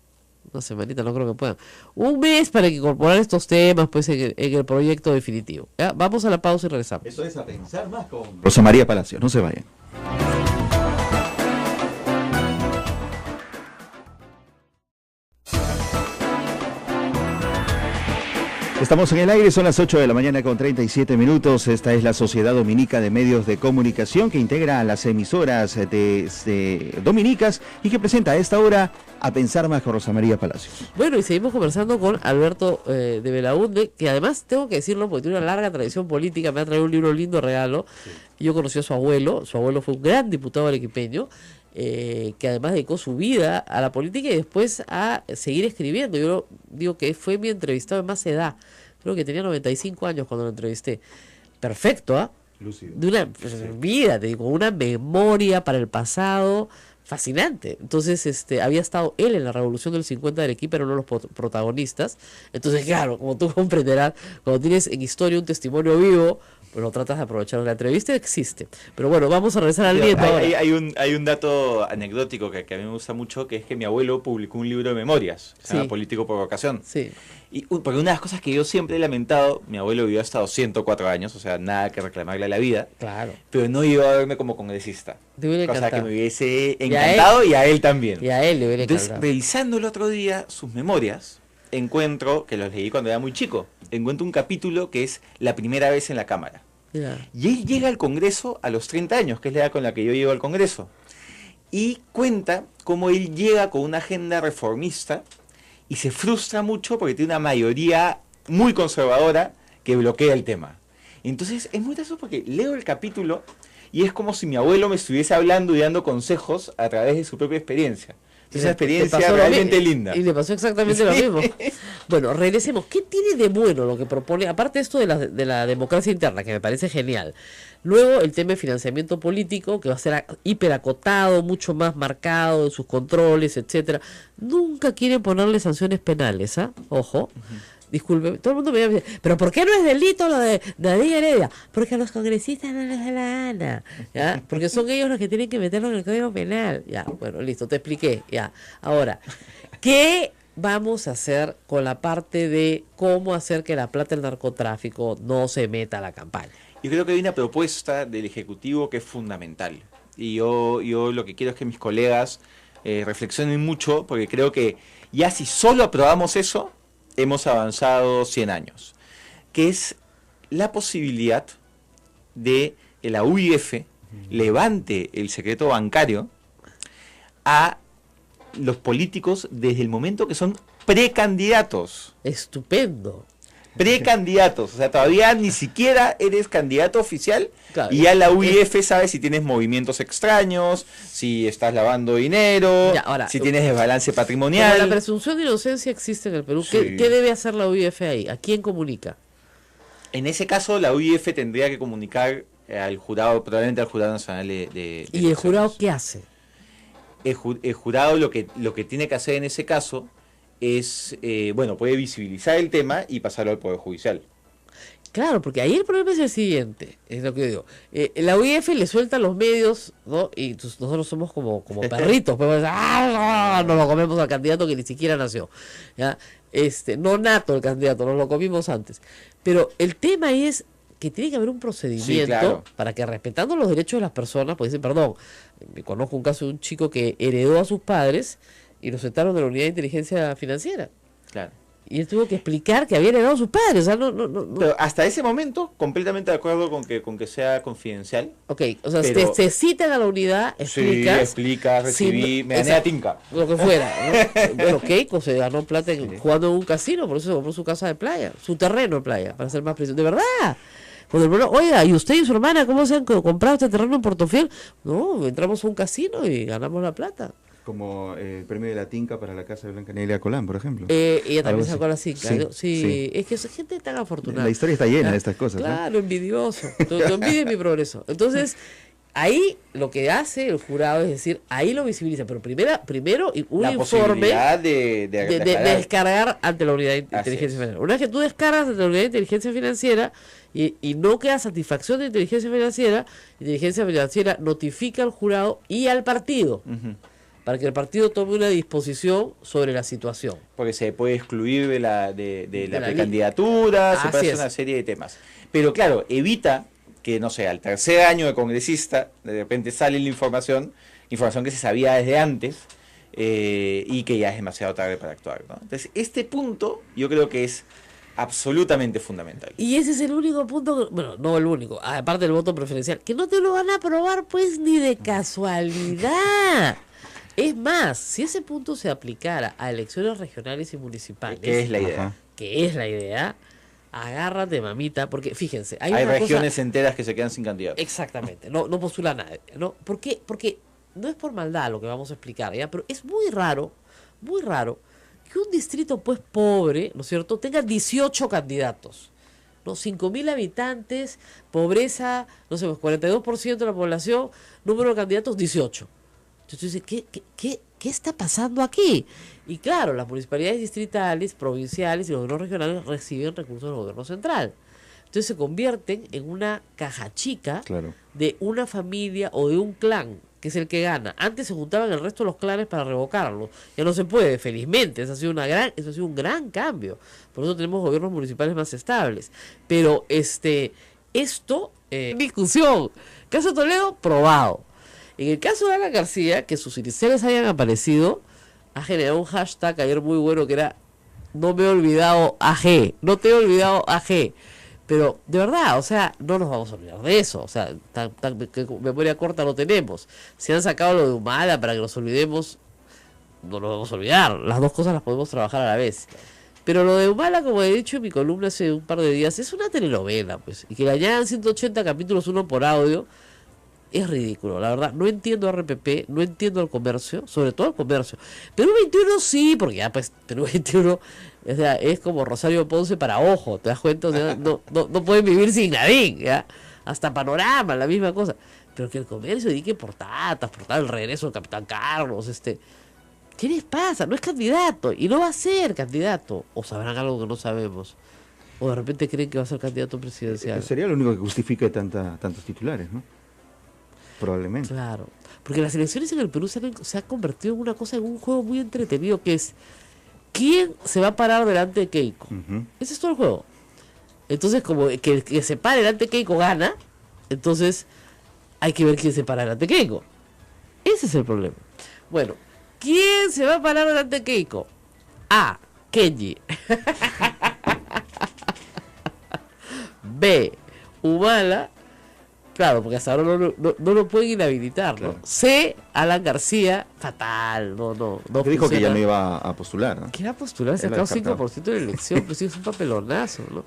Una semanita, no creo que puedan. Un mes para incorporar estos temas pues en el proyecto definitivo. ¿Ya? Vamos a la pausa y regresamos. Eso es A Pensar Más con Rosa María Palacios, no se vayan. Estamos en el aire, son las 8 de la mañana con 37 minutos. Esta es la Sociedad Dominica de Medios de Comunicación que integra a las emisoras de dominicas y que presenta a esta hora A Pensar Más con Rosa María Palacios. Bueno, y seguimos conversando con Alberto de Belaúnde, que además tengo que decirlo porque tiene una larga tradición política, me ha traído un libro lindo regalo. Yo conocí a su abuelo fue un gran diputado arequipeño, que además dedicó su vida a la política y después a seguir escribiendo. Yo digo que fue mi entrevistado de más edad, creo que tenía 95 años cuando lo entrevisté. Perfecto, ¿ah? Lúcido. De una vida, te digo, una memoria para el pasado fascinante. Entonces, había estado él en la Revolución del 50 de Arequipa, era uno de los protagonistas. Entonces, claro, como tú comprenderás, cuando tienes en historia un testimonio vivo, pues lo tratas de aprovechar. La entrevista existe. Pero bueno, vamos a regresar al nieto ahora. Hay un dato anecdótico que a mí me gusta mucho, que es que mi abuelo publicó un libro de memorias, se llama Político por Vocación. Sí. Y porque una de las cosas que yo siempre he lamentado, mi abuelo vivió hasta los 104 años, o sea, nada que reclamarle a la vida, Claro. pero no iba a verme como congresista. Te hubiera Cosa encantado. que me hubiese encantado y a él también. Y a él le hubiera Entonces, encantado. revisando el otro día sus memorias, encuentro, que los leí cuando era muy chico, encuentro un capítulo que es La primera vez en la Cámara. Ya. Y él llega al Congreso a los 30 años, que es la edad con la que yo llego al Congreso. Y cuenta cómo él llega con una agenda reformista y se frustra mucho porque tiene una mayoría muy conservadora que bloquea el tema. Entonces es muy gracioso porque leo el capítulo y es como si mi abuelo me estuviese hablando y dando consejos a través de su propia experiencia. Es una experiencia realmente linda. Y le pasó exactamente lo mismo. Bueno, regresemos. ¿Qué tiene de bueno lo que propone? Aparte de esto de la democracia interna, que me parece genial. Luego el tema de financiamiento político, que va a ser hiperacotado, mucho más marcado en sus controles, etcétera. Nunca quieren ponerle sanciones penales, ¿ah? Ojo. Disculpe, todo el mundo me dice, pero ¿por qué no es delito lo de David Heredia? Porque a los congresistas no les da la gana, ¿ya? Porque son ellos los que tienen que meterlo en el Código Penal. Ya, bueno, listo, te expliqué, ya. Ahora, ¿qué vamos a hacer con la parte de cómo hacer que la plata del narcotráfico no se meta a la campaña? Yo creo que hay una propuesta del Ejecutivo que es fundamental. Y yo lo que quiero es que mis colegas reflexionen mucho, porque creo que ya si solo aprobamos eso, hemos avanzado 100 años, que es la posibilidad de que la UIF levante el secreto bancario a los políticos desde el momento que son precandidatos. Estupendo. Precandidatos, o sea, todavía ni siquiera eres candidato oficial, Claro. y ya la UIF sabe si tienes movimientos extraños, si estás lavando dinero, Ya, ahora, si tienes desbalance Como patrimonial. la presunción de inocencia existe en el Perú, Sí. ¿qué debe hacer la UIF ahí? ¿A quién comunica? En ese caso, la UIF tendría que comunicar al jurado, probablemente al Jurado Nacional de ¿Y el jurado Elecciones. qué hace? El jurado lo que tiene que hacer en ese caso es, puede visibilizar el tema y pasarlo al Poder Judicial. Claro, porque ahí el problema es el siguiente, es lo que yo digo. La UIF le suelta los medios, ¿no? Y nosotros somos como perritos, pues, nos lo comemos al candidato que ni siquiera nació, ¿ya? No nato el candidato, nos lo comimos antes. Pero el tema es que tiene que haber un procedimiento Sí, claro. para que, respetando los derechos de las personas, pues dicen, perdón, me conozco un caso de un chico que heredó a sus padres y lo sentaron de la unidad de inteligencia financiera. Claro. Y él tuvo que explicar que había heredado a sus padres. O sea, no. Pero hasta ese momento, completamente de acuerdo con que sea confidencial. Ok, o sea, Pero- te citan a la unidad, explicas. Recibí, Sí, me gané exacto. a tinca. Lo que fuera, ¿no? Bueno, Keiko se ganó plata jugando en un casino, por eso se compró su casa de playa, su terreno de playa, para ser más preciso. De verdad. Cuando el problema, oiga, ¿y usted y su hermana cómo se han comprado este terreno en Portofiel? No, entramos a un casino y ganamos la plata. Como el premio de la Tinca para la casa de Blanca Nelia Colán, por ejemplo. Ella Algo también así. sacó la cinca. Sí, ¿no? Sí, sí. es que esa gente tan afortunada. La historia está llena Ah, de estas cosas. ¿no? Claro, envidioso. Tu envidia es mi progreso. Entonces, ahí lo que hace el jurado es decir, ahí lo visibiliza, pero primero un La informe posibilidad de descargar ante la unidad de inteligencia financiera. Una vez que tú descargas ante la unidad de inteligencia financiera y no queda satisfacción de inteligencia financiera notifica al jurado y al partido para que el partido tome una disposición sobre la situación. Porque se puede excluir de la precandidatura, se puede hacer una serie de temas. Pero claro, evita que, no sé, al tercer año de congresista, de repente sale la información que se sabía desde antes, y que ya es demasiado tarde para actuar, ¿no? Entonces, este punto yo creo que es absolutamente fundamental. Y ese es el único punto, bueno, no el único, aparte del voto preferencial, que no te lo van a aprobar pues ni de casualidad. Es más, si ese punto se aplicara a elecciones regionales y municipales, ¿Qué es la idea? Ajá. Que es la idea, agárrate, mamita, porque fíjense, hay Hay una regiones cosa, enteras que se quedan sin candidatos. exactamente, no postula nadie, ¿no? ¿Por qué? Porque no es por maldad lo que vamos a explicar, ¿ya? Pero es muy raro que un distrito pues pobre, ¿no es cierto?, tenga 18 candidatos, ¿no? 5.000 habitantes, pobreza, no sé, pues 42% de la población, número de candidatos 18. Entonces, ¿qué está pasando aquí? Y claro, las municipalidades distritales, provinciales y los gobiernos regionales reciben recursos del gobierno central. Entonces se convierten en una caja chica Claro. de una familia o de un clan, que es el que gana. Antes se juntaban el resto de los clanes para revocarlo. Ya no se puede, felizmente. Eso ha sido un gran cambio. Por eso tenemos gobiernos municipales más estables. Pero discusión. Caso Toledo, probado. En el caso de Alan García, que sus iniciales hayan aparecido, ha generado un hashtag ayer muy bueno que era no me he olvidado AG, no te he olvidado AG. Pero de verdad, o sea, no nos vamos a olvidar de eso. O sea, que memoria corta no tenemos. Si han sacado lo de Humala para que nos olvidemos, no nos vamos a olvidar. Las dos cosas las podemos trabajar a la vez. Pero lo de Humala, como he dicho en mi columna hace un par de días, es una telenovela, pues. Y que le añadan 180 capítulos, uno por audio, es ridículo, la verdad. No entiendo RPP, no entiendo el comercio, sobre todo el comercio. Perú 21 sí, porque ya pues Perú 21, o sea, es como Rosario Ponce para ojo, ¿te das cuenta? O sea, no pueden vivir sin Nadine, ¿ya? Hasta Panorama, la misma cosa. Pero que el comercio dedique portadas, el regreso del Capitán Carlos, ¿qué les pasa? No es candidato, y no va a ser candidato. O sabrán algo que no sabemos. O de repente creen que va a ser candidato presidencial. Sería lo único que justifique tantos titulares, ¿no? Probablemente. Claro, porque las elecciones en el Perú se han convertido en una cosa, en un juego muy entretenido que es ¿quién se va a parar delante de Keiko? Ese es todo el juego. Entonces, como que el que se pare delante de Keiko gana, entonces hay que ver quién se para delante de Keiko. Ese es el problema. Bueno, ¿quién se va a parar delante de Keiko? A. Kenji. B. Humala. Claro, porque hasta ahora no lo pueden inhabilitar, ¿no? Claro. C. Alan García, fatal, no Que dijo que ya funciona. no iba a postular, ¿no? ¿Qué va a postular? Se ha Él lo sacado descartaba. 5% de la elección, pues sí, es un papelonazo, ¿no?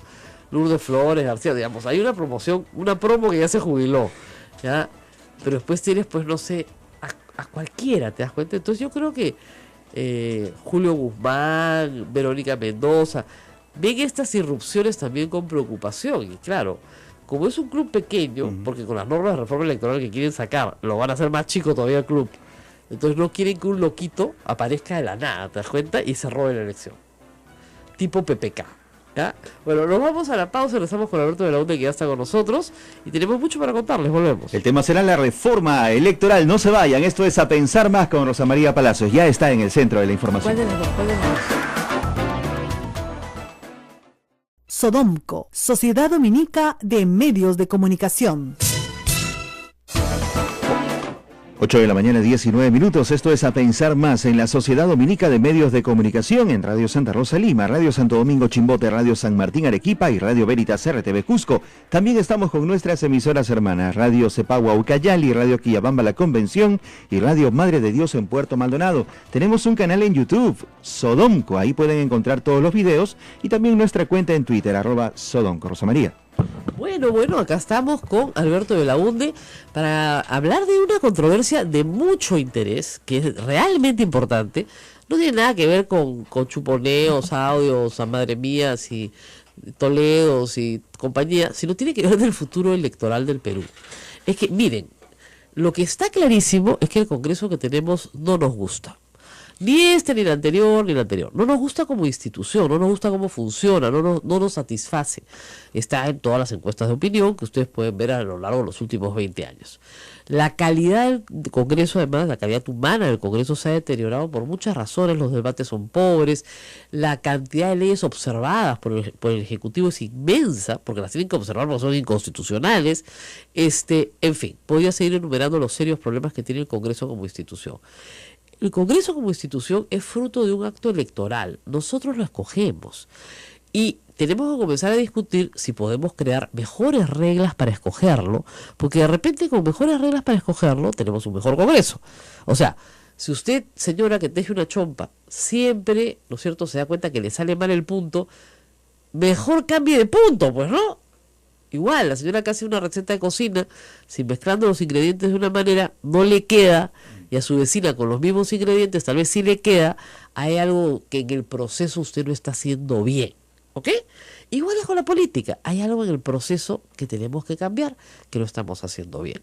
Lourdes Flores, García, digamos, hay una promoción, una promo que ya se jubiló, ¿ya? Pero después tienes, pues, no sé, a cualquiera, ¿te das cuenta? Entonces yo creo que Julio Guzmán, Verónica Mendoza, ven estas irrupciones también con preocupación, y claro, como es un club pequeño, porque con las normas de reforma electoral que quieren sacar, lo van a hacer más chico todavía el club, entonces no quieren que un loquito aparezca de la nada, ¿te das cuenta? Y se robe la elección. Tipo PPK. ¿Ya? Bueno, nos vamos a la pausa, regresamos con Alberto de la UNE que ya está con nosotros y tenemos mucho para contarles, volvemos. El tema será la reforma electoral. No se vayan, esto es A Pensar Más con Rosa María Palacios. Ya está en el centro de la información. ¿Cuál de las dos? ¿Cuál de las dos? Sodomco, Sociedad Dominica de Medios de Comunicación. 8 de la mañana, 19 minutos. Esto es A Pensar Más en la Sociedad Dominica de Medios de Comunicación en Radio Santa Rosa Lima, Radio Santo Domingo Chimbote, Radio San Martín Arequipa y Radio Veritas RTV Cusco. También estamos con nuestras emisoras hermanas, Radio Cepagua Ucayali, Radio Quillabamba La Convención y Radio Madre de Dios en Puerto Maldonado. Tenemos un canal en YouTube, Sodomco, ahí pueden encontrar todos los videos y también nuestra cuenta en Twitter, @Sodomco. Rosa María. Bueno, acá estamos con Alberto Belaunde para hablar de una controversia de mucho interés, que es realmente importante. No tiene nada que ver con chuponeos, audios, a madre mía, y Toledos y compañía, sino tiene que ver del futuro electoral del Perú. Es que, miren, Lo que está clarísimo es que el Congreso que tenemos no nos gusta. Ni este, ni el anterior, ni el anterior. No nos gusta como institución, no nos gusta cómo funciona, no nos satisface. Está en todas las encuestas de opinión que ustedes pueden ver a lo largo de los últimos 20 años. La calidad del Congreso, además, la calidad humana del Congreso se ha deteriorado por muchas razones. Los debates son pobres, la cantidad de leyes observadas por el Ejecutivo es inmensa, porque las tienen que observar porque son inconstitucionales. En fin, podría seguir enumerando los serios problemas que tiene el Congreso como institución. El Congreso como institución es fruto de un acto electoral. Nosotros lo escogemos. Y tenemos que comenzar a discutir si podemos crear mejores reglas para escogerlo, porque de repente con mejores reglas para escogerlo tenemos un mejor Congreso. O sea, si usted, señora, que teje una chompa, siempre, ¿no es cierto?, se da cuenta que le sale mal el punto, mejor cambie de punto, pues, ¿no? Igual, la señora que hace una receta de cocina, si mezclando los ingredientes de una manera no le queda, y a su vecina con los mismos ingredientes tal vez sí le queda, hay algo que en el proceso usted no está haciendo bien, ¿ok? Igual es con la política, hay algo en el proceso que tenemos que cambiar, que no estamos haciendo bien.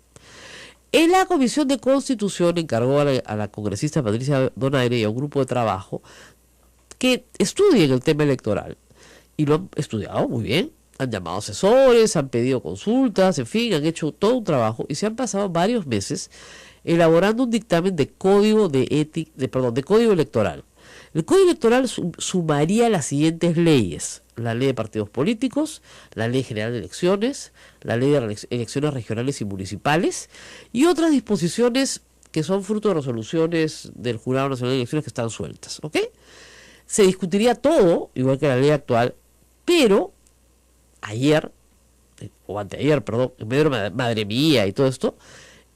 En la Comisión de Constitución encargó a la congresista Patricia Donaire y a un grupo de trabajo que estudien el tema electoral, y lo han estudiado muy bien. Han llamado asesores, han pedido consultas, en fin, han hecho todo un trabajo y se han pasado varios meses elaborando un dictamen de código de código electoral. El código electoral sumaría las siguientes leyes: la ley de partidos políticos, la ley general de elecciones, la ley de elecciones regionales y municipales y otras disposiciones que son fruto de resoluciones del Jurado Nacional de Elecciones que están sueltas, ¿ok? Se discutiría todo, igual que la ley actual, pero ayer, o anteayer, perdón, en medio de madre mía y todo esto,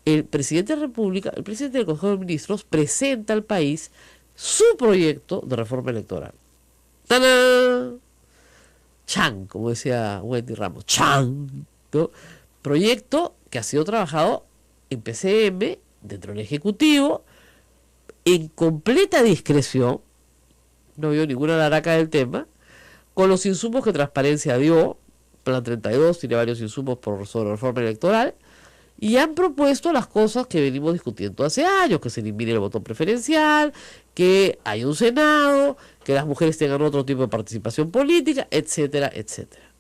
el presidente de la República, el presidente del Consejo de Ministros, presenta al país su proyecto de reforma electoral. ¡Tadán! ¡Chan! Como decía Wendy Ramos, ¡chan! ¿No? Proyecto que ha sido trabajado en PCM, dentro del Ejecutivo, en completa discreción, no vio ninguna laraca del tema, con los insumos que Transparencia dio. Plan 32 tiene varios insumos sobre reforma electoral, y han propuesto las cosas que venimos discutiendo hace años: que se elimine el voto preferencial, que haya un Senado, que las mujeres tengan otro tipo de participación política, etcétera, etcétera.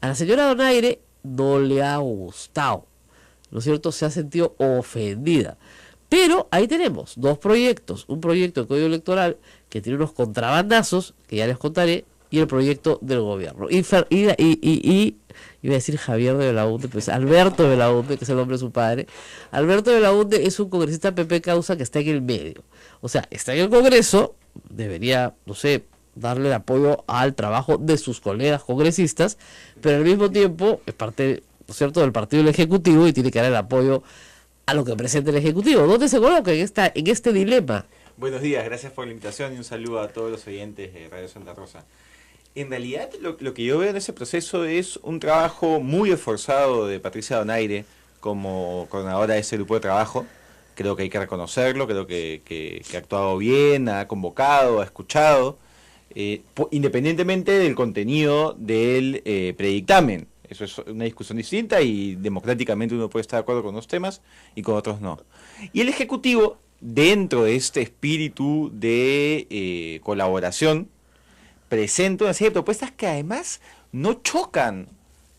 A la señora Donaire no le ha gustado, ¿no es cierto? Se ha sentido ofendida. Pero ahí tenemos dos proyectos: un proyecto de código electoral que tiene unos contrabandazos, que ya les contaré, y el proyecto del gobierno. Iba a decir Javier de Belaunde, pues Alberto de Belaunde, que es el nombre de su padre. Alberto de Belaunde es un congresista PP Causa que está en el medio. O sea, está en el Congreso, debería, no sé, darle el apoyo al trabajo de sus colegas congresistas, pero al mismo tiempo es parte, ¿no es cierto?, del partido del Ejecutivo y tiene que dar el apoyo a lo que presenta el Ejecutivo. ¿Dónde se coloca en este dilema? Buenos días, gracias por la invitación y un saludo a todos los oyentes de Radio Santa Rosa. En realidad, lo que yo veo en ese proceso es un trabajo muy esforzado de Patricia Donaire como coordinadora de ese grupo de trabajo. Creo que hay que reconocerlo, creo que ha actuado bien, ha convocado, ha escuchado, independientemente del contenido del predictamen. Eso es una discusión distinta y democráticamente uno puede estar de acuerdo con unos temas y con otros no. Y el Ejecutivo, dentro de este espíritu de colaboración, presenta una serie de propuestas que además no chocan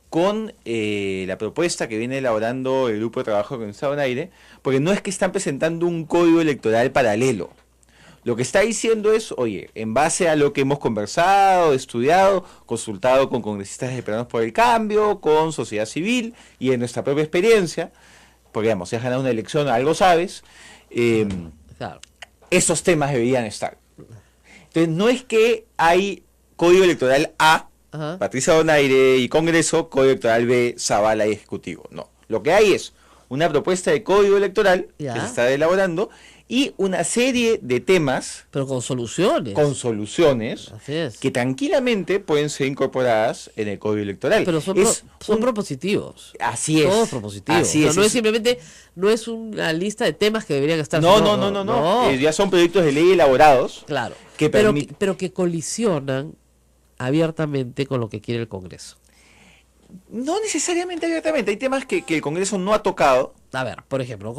con la propuesta que viene elaborando el grupo de trabajo con Estado en Aire, porque no es que están presentando un código electoral paralelo. Lo que está diciendo es, oye, en base a lo que hemos conversado, estudiado, consultado con congresistas de Peruanos por el Cambio, con sociedad civil y en nuestra propia experiencia, porque digamos, si has ganado una elección, algo sabes, Claro. esos temas deberían estar. Entonces, no es que hay código electoral A, Ajá. Patricia Donaire y Congreso, código electoral B, Zavala y Ejecutivo. No. Lo que hay es una propuesta de código electoral Ya. que se está elaborando y una serie de temas Pero con soluciones. con soluciones Así es. que tranquilamente pueden ser incorporadas en el código electoral. Pero son, Es son un- propositivos. Así es. Todos propositivos. Así O sea, es. no es simplemente, no es una lista de temas que deberían estar. No, sino- no. Ya son proyectos de ley elaborados. Claro. que permite- pero que colisionan abiertamente con lo que quiere el Congreso. No necesariamente abiertamente. Hay temas que el Congreso no ha tocado A ver, por ejemplo,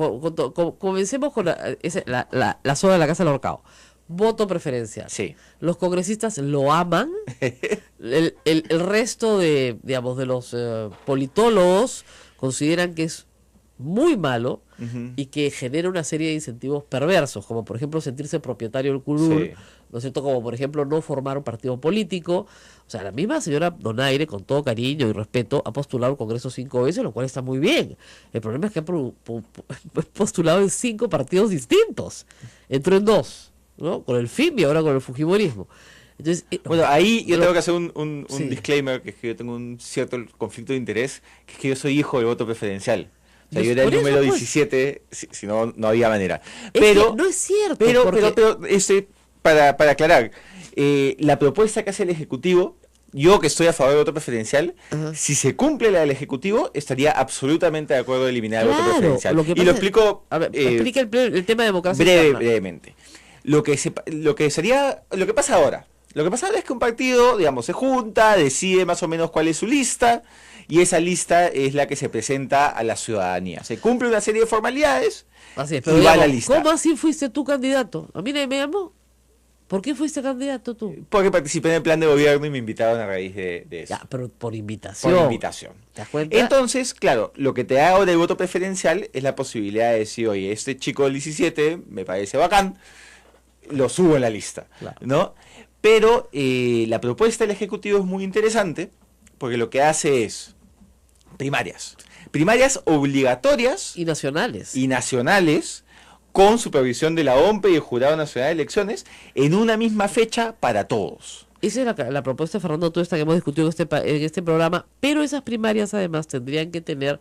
comencemos con la zona de la Casa del Ahorcado. Voto preferencial. Sí. Los congresistas lo aman. El resto de, digamos, de los politólogos consideran que es muy malo y que genera una serie de incentivos perversos, como por ejemplo sentirse propietario del curul, Sí. ¿no es cierto? Como por ejemplo no formar un partido político. O sea, la misma señora Donaire, con todo cariño y respeto, ha postulado al Congreso 5 veces, lo cual está muy bien. El problema es que ha postulado en 5 partidos distintos. Entró en 2, ¿no? Con el FIM y ahora con el Fujimorismo. Entonces, Bueno, ahí yo lo- tengo que hacer un Sí. disclaimer, que es que yo tengo un cierto conflicto de interés, que es que yo soy hijo del voto preferencial. O sea, Pues yo era el por eso, número pues. 17, si no, no había manera. es Pero, que no es cierto. pero, porque- pero, para aclarar, la propuesta que hace el Ejecutivo, yo que estoy a favor del voto preferencial, Ajá. si se cumple la del Ejecutivo, estaría absolutamente de acuerdo a eliminar el voto Claro, preferencial. lo que Y pasa lo es- explico A ver, explica el tema de democracia interna. brevemente. Lo que sería, lo que pasa ahora. Lo que pasa ahora es que un partido, digamos, se junta, decide más o menos cuál es su lista, y esa lista es la que se presenta a la ciudadanía. Se cumple una serie de formalidades Así es, y pero va a la digamos, lista. ¿cómo así fuiste tú candidato? A mí nadie me llamó. ¿Por qué fuiste candidato tú? Porque participé en el plan de gobierno y me invitaron a raíz de eso. Ya, pero por invitación. Por invitación. ¿Te das cuenta? Entonces, claro, lo que te da ahora el voto preferencial es la posibilidad de decir, oye, este chico del 17 me parece bacán, lo subo en la lista, Claro. ¿no? Pero la propuesta del Ejecutivo es muy interesante porque lo que hace es primarias obligatorias Y nacionales. y nacionales con supervisión de la OMPE y el Jurado Nacional de Elecciones en una misma fecha para todos. Esa es la propuesta de Fernando Tuesta que hemos discutido en este programa, pero esas primarias además tendrían que tener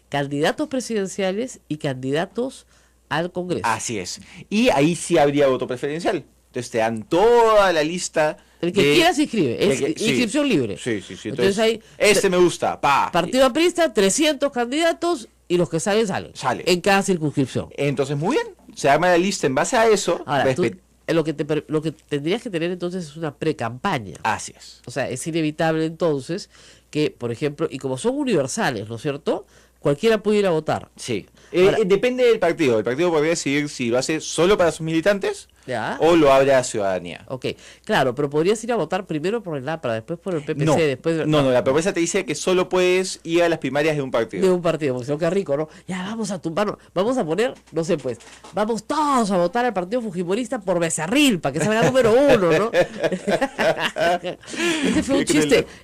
candidatos presidenciales y candidatos al Congreso. Así es. Y ahí sí habría voto preferencial. Entonces te dan toda la lista. El que quiera se inscribe, es el que- sí. inscripción libre. Sí. Entonces hay este me gusta, pa. Partido Aprista, 300 candidatos y los que salen, Sale. en cada circunscripción. Entonces, muy bien. Se arma la lista en base a eso. Ahora, tú, Respe- lo que tendrías que tener entonces es una pre-campaña. Así es. O sea, es inevitable entonces que, por ejemplo, y como son universales, ¿no es cierto? Cualquiera puede ir a votar. Sí. Ahora- Depende del partido. El partido podría decidir si lo hace solo para sus militantes ¿Ya? o lo abre a la ciudadanía. Ok, claro, pero podrías ir a votar primero por el APRA, después por el PPC, No, después no, la propuesta te dice que solo puedes ir a las primarias de un partido. de un partido, porque si no queda rico, ¿no? Ya vamos a tumbarnos, vamos a poner, no sé pues, vamos todos a votar al partido fujimorista por Becerril, para que salga número 1, ¿no?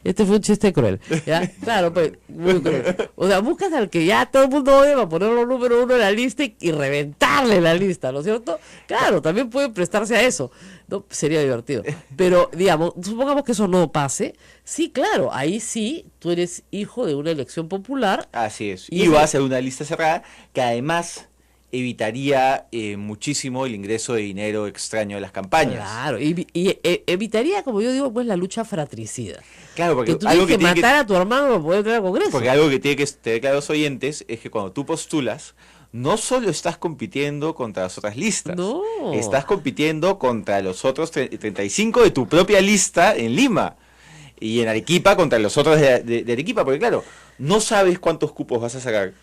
Este fue un chiste cruel, ¿ya? Claro, pues, muy cruel. O sea, buscas al que ya todo el mundo odia para ponerlo número 1 en la lista y reventarle la lista, ¿no es cierto? Claro, también pueden prestarse a eso, ¿no? Sería divertido. Pero, digamos, supongamos que eso no pase, sí, claro, ahí sí, tú eres hijo de una elección popular. Así es. Y Y eso- va a ser una lista cerrada que además evitaría muchísimo el ingreso de dinero extraño de las campañas. Claro, evitaría, como yo digo, pues la lucha fratricida. Claro, porque Que tú algo tienes que tiene matar a tu hermano para poder entrar al Congreso. porque algo que tiene que tener claro los oyentes es que cuando tú postulas, no solo estás compitiendo contra las otras listas, No. estás compitiendo contra los otros 35 de tu propia lista en Lima. Y en Arequipa contra los otros de Arequipa, porque claro, no sabes cuántos cupos vas a sacar.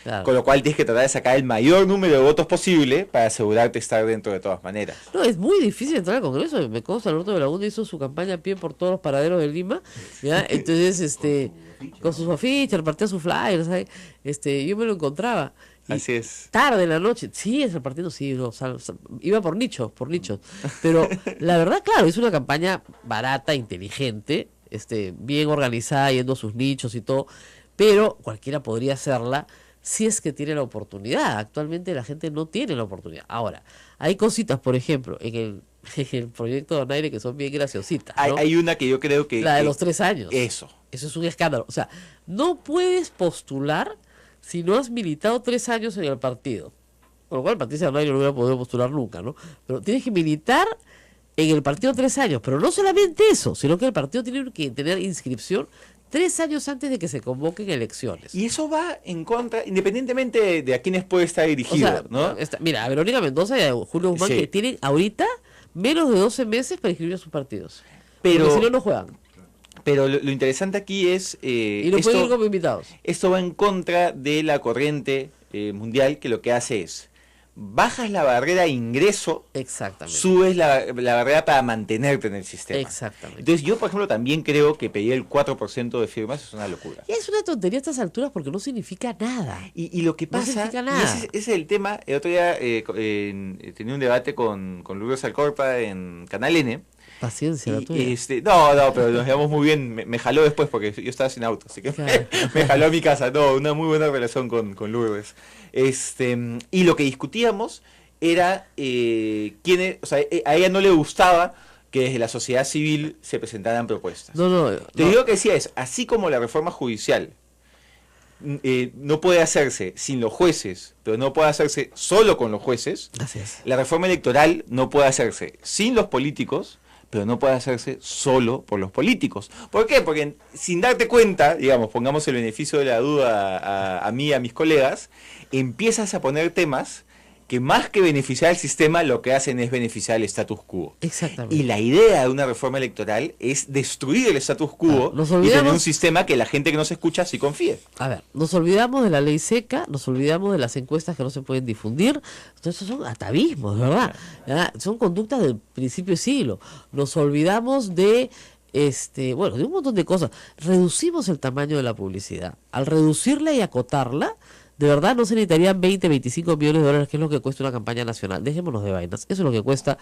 Claro. Con lo cual tienes que tratar de sacar el mayor número de votos posible para asegurarte estar dentro de todas maneras. No, es muy difícil entrar al Congreso. Me consta, Alberto Belaúnde hizo su campaña a pie por todos los paraderos de Lima, ¿ya? Entonces, con sus afiches, repartía sus flyers, ¿sabes? Yo me lo encontraba. Y Así es. tarde en la noche, sí, repartiendo, sí, no, iba por nichos, pero la verdad, claro, es una campaña barata, inteligente, bien organizada, yendo a sus nichos y todo, pero cualquiera podría hacerla si es que tiene la oportunidad. Actualmente la gente no tiene la oportunidad. Ahora, hay cositas, por ejemplo, en el proyecto de Donaire que son bien graciositas, ¿no? Hay una que yo creo que... La de que- los 3 años. Eso. Eso es un escándalo. O sea, no puedes postular si no has militado 3 años en el partido. Con lo cual, Patricia Donaire no hubiera podido postular nunca, ¿no? Pero tienes que militar en el partido 3 años. Pero no solamente eso, sino que el partido tiene que tener inscripción 3 años antes de que se convoquen elecciones. Y eso va en contra, independientemente de a quiénes puede estar O dirigido, sea, ¿no? mira, a Verónica Mendoza y a Julio Guzmán Sí. que tienen ahorita menos de 12 meses para inscribir a sus partidos. Pero- Porque si no, no juegan. Pero lo interesante aquí es... Y no pueden ir como invitados. esto va en contra de la corriente mundial que lo que hace es, bajas la barrera de ingreso, Exactamente. subes la barrera para mantenerte en el sistema. Exactamente. Entonces yo, por ejemplo, también creo que pedir el 4% de firmas es una locura. Y es una tontería a estas alturas porque no significa nada. Y lo que No pasa, significa y nada. ese es el tema, el otro día tenía un debate con Lourdes Alcorta en Canal N. Paciencia la Y, tuya. no, pero nos llevamos muy bien. Me jaló después porque yo estaba sin auto, así que Claro. me jaló a mi casa. No, una muy buena relación con Lourdes. Y lo que discutíamos era o sea, a ella no le gustaba que desde la sociedad civil se presentaran propuestas. No. Te digo que decía es, así como la reforma judicial no puede hacerse sin los jueces, pero no puede hacerse solo con los jueces, Gracias. la reforma electoral no puede hacerse sin los políticos, pero no puede hacerse solo por los políticos. ¿Por qué? Porque sin darte cuenta, digamos, pongamos el beneficio de la duda a mí y a mis colegas, empiezas a poner temas que más que beneficiar al sistema, lo que hacen es beneficiar el status quo. Exactamente. Y la idea de una reforma electoral es destruir el status quo Nos y tener olvidamos- un sistema que la gente que no se escucha sí confíe. A ver, nos olvidamos de la ley seca, nos olvidamos de las encuestas que no se pueden difundir. Entonces, esos son atavismos, ¿verdad? ¿Verdad? Son conductas del principio de siglo. Nos olvidamos de de un montón de cosas. Reducimos el tamaño de la publicidad. Al reducirla y acotarla, de verdad no se necesitarían 20, 25 millones de dólares, que es lo que cuesta una campaña nacional. Dejémonos de vainas. Eso es lo que cuesta.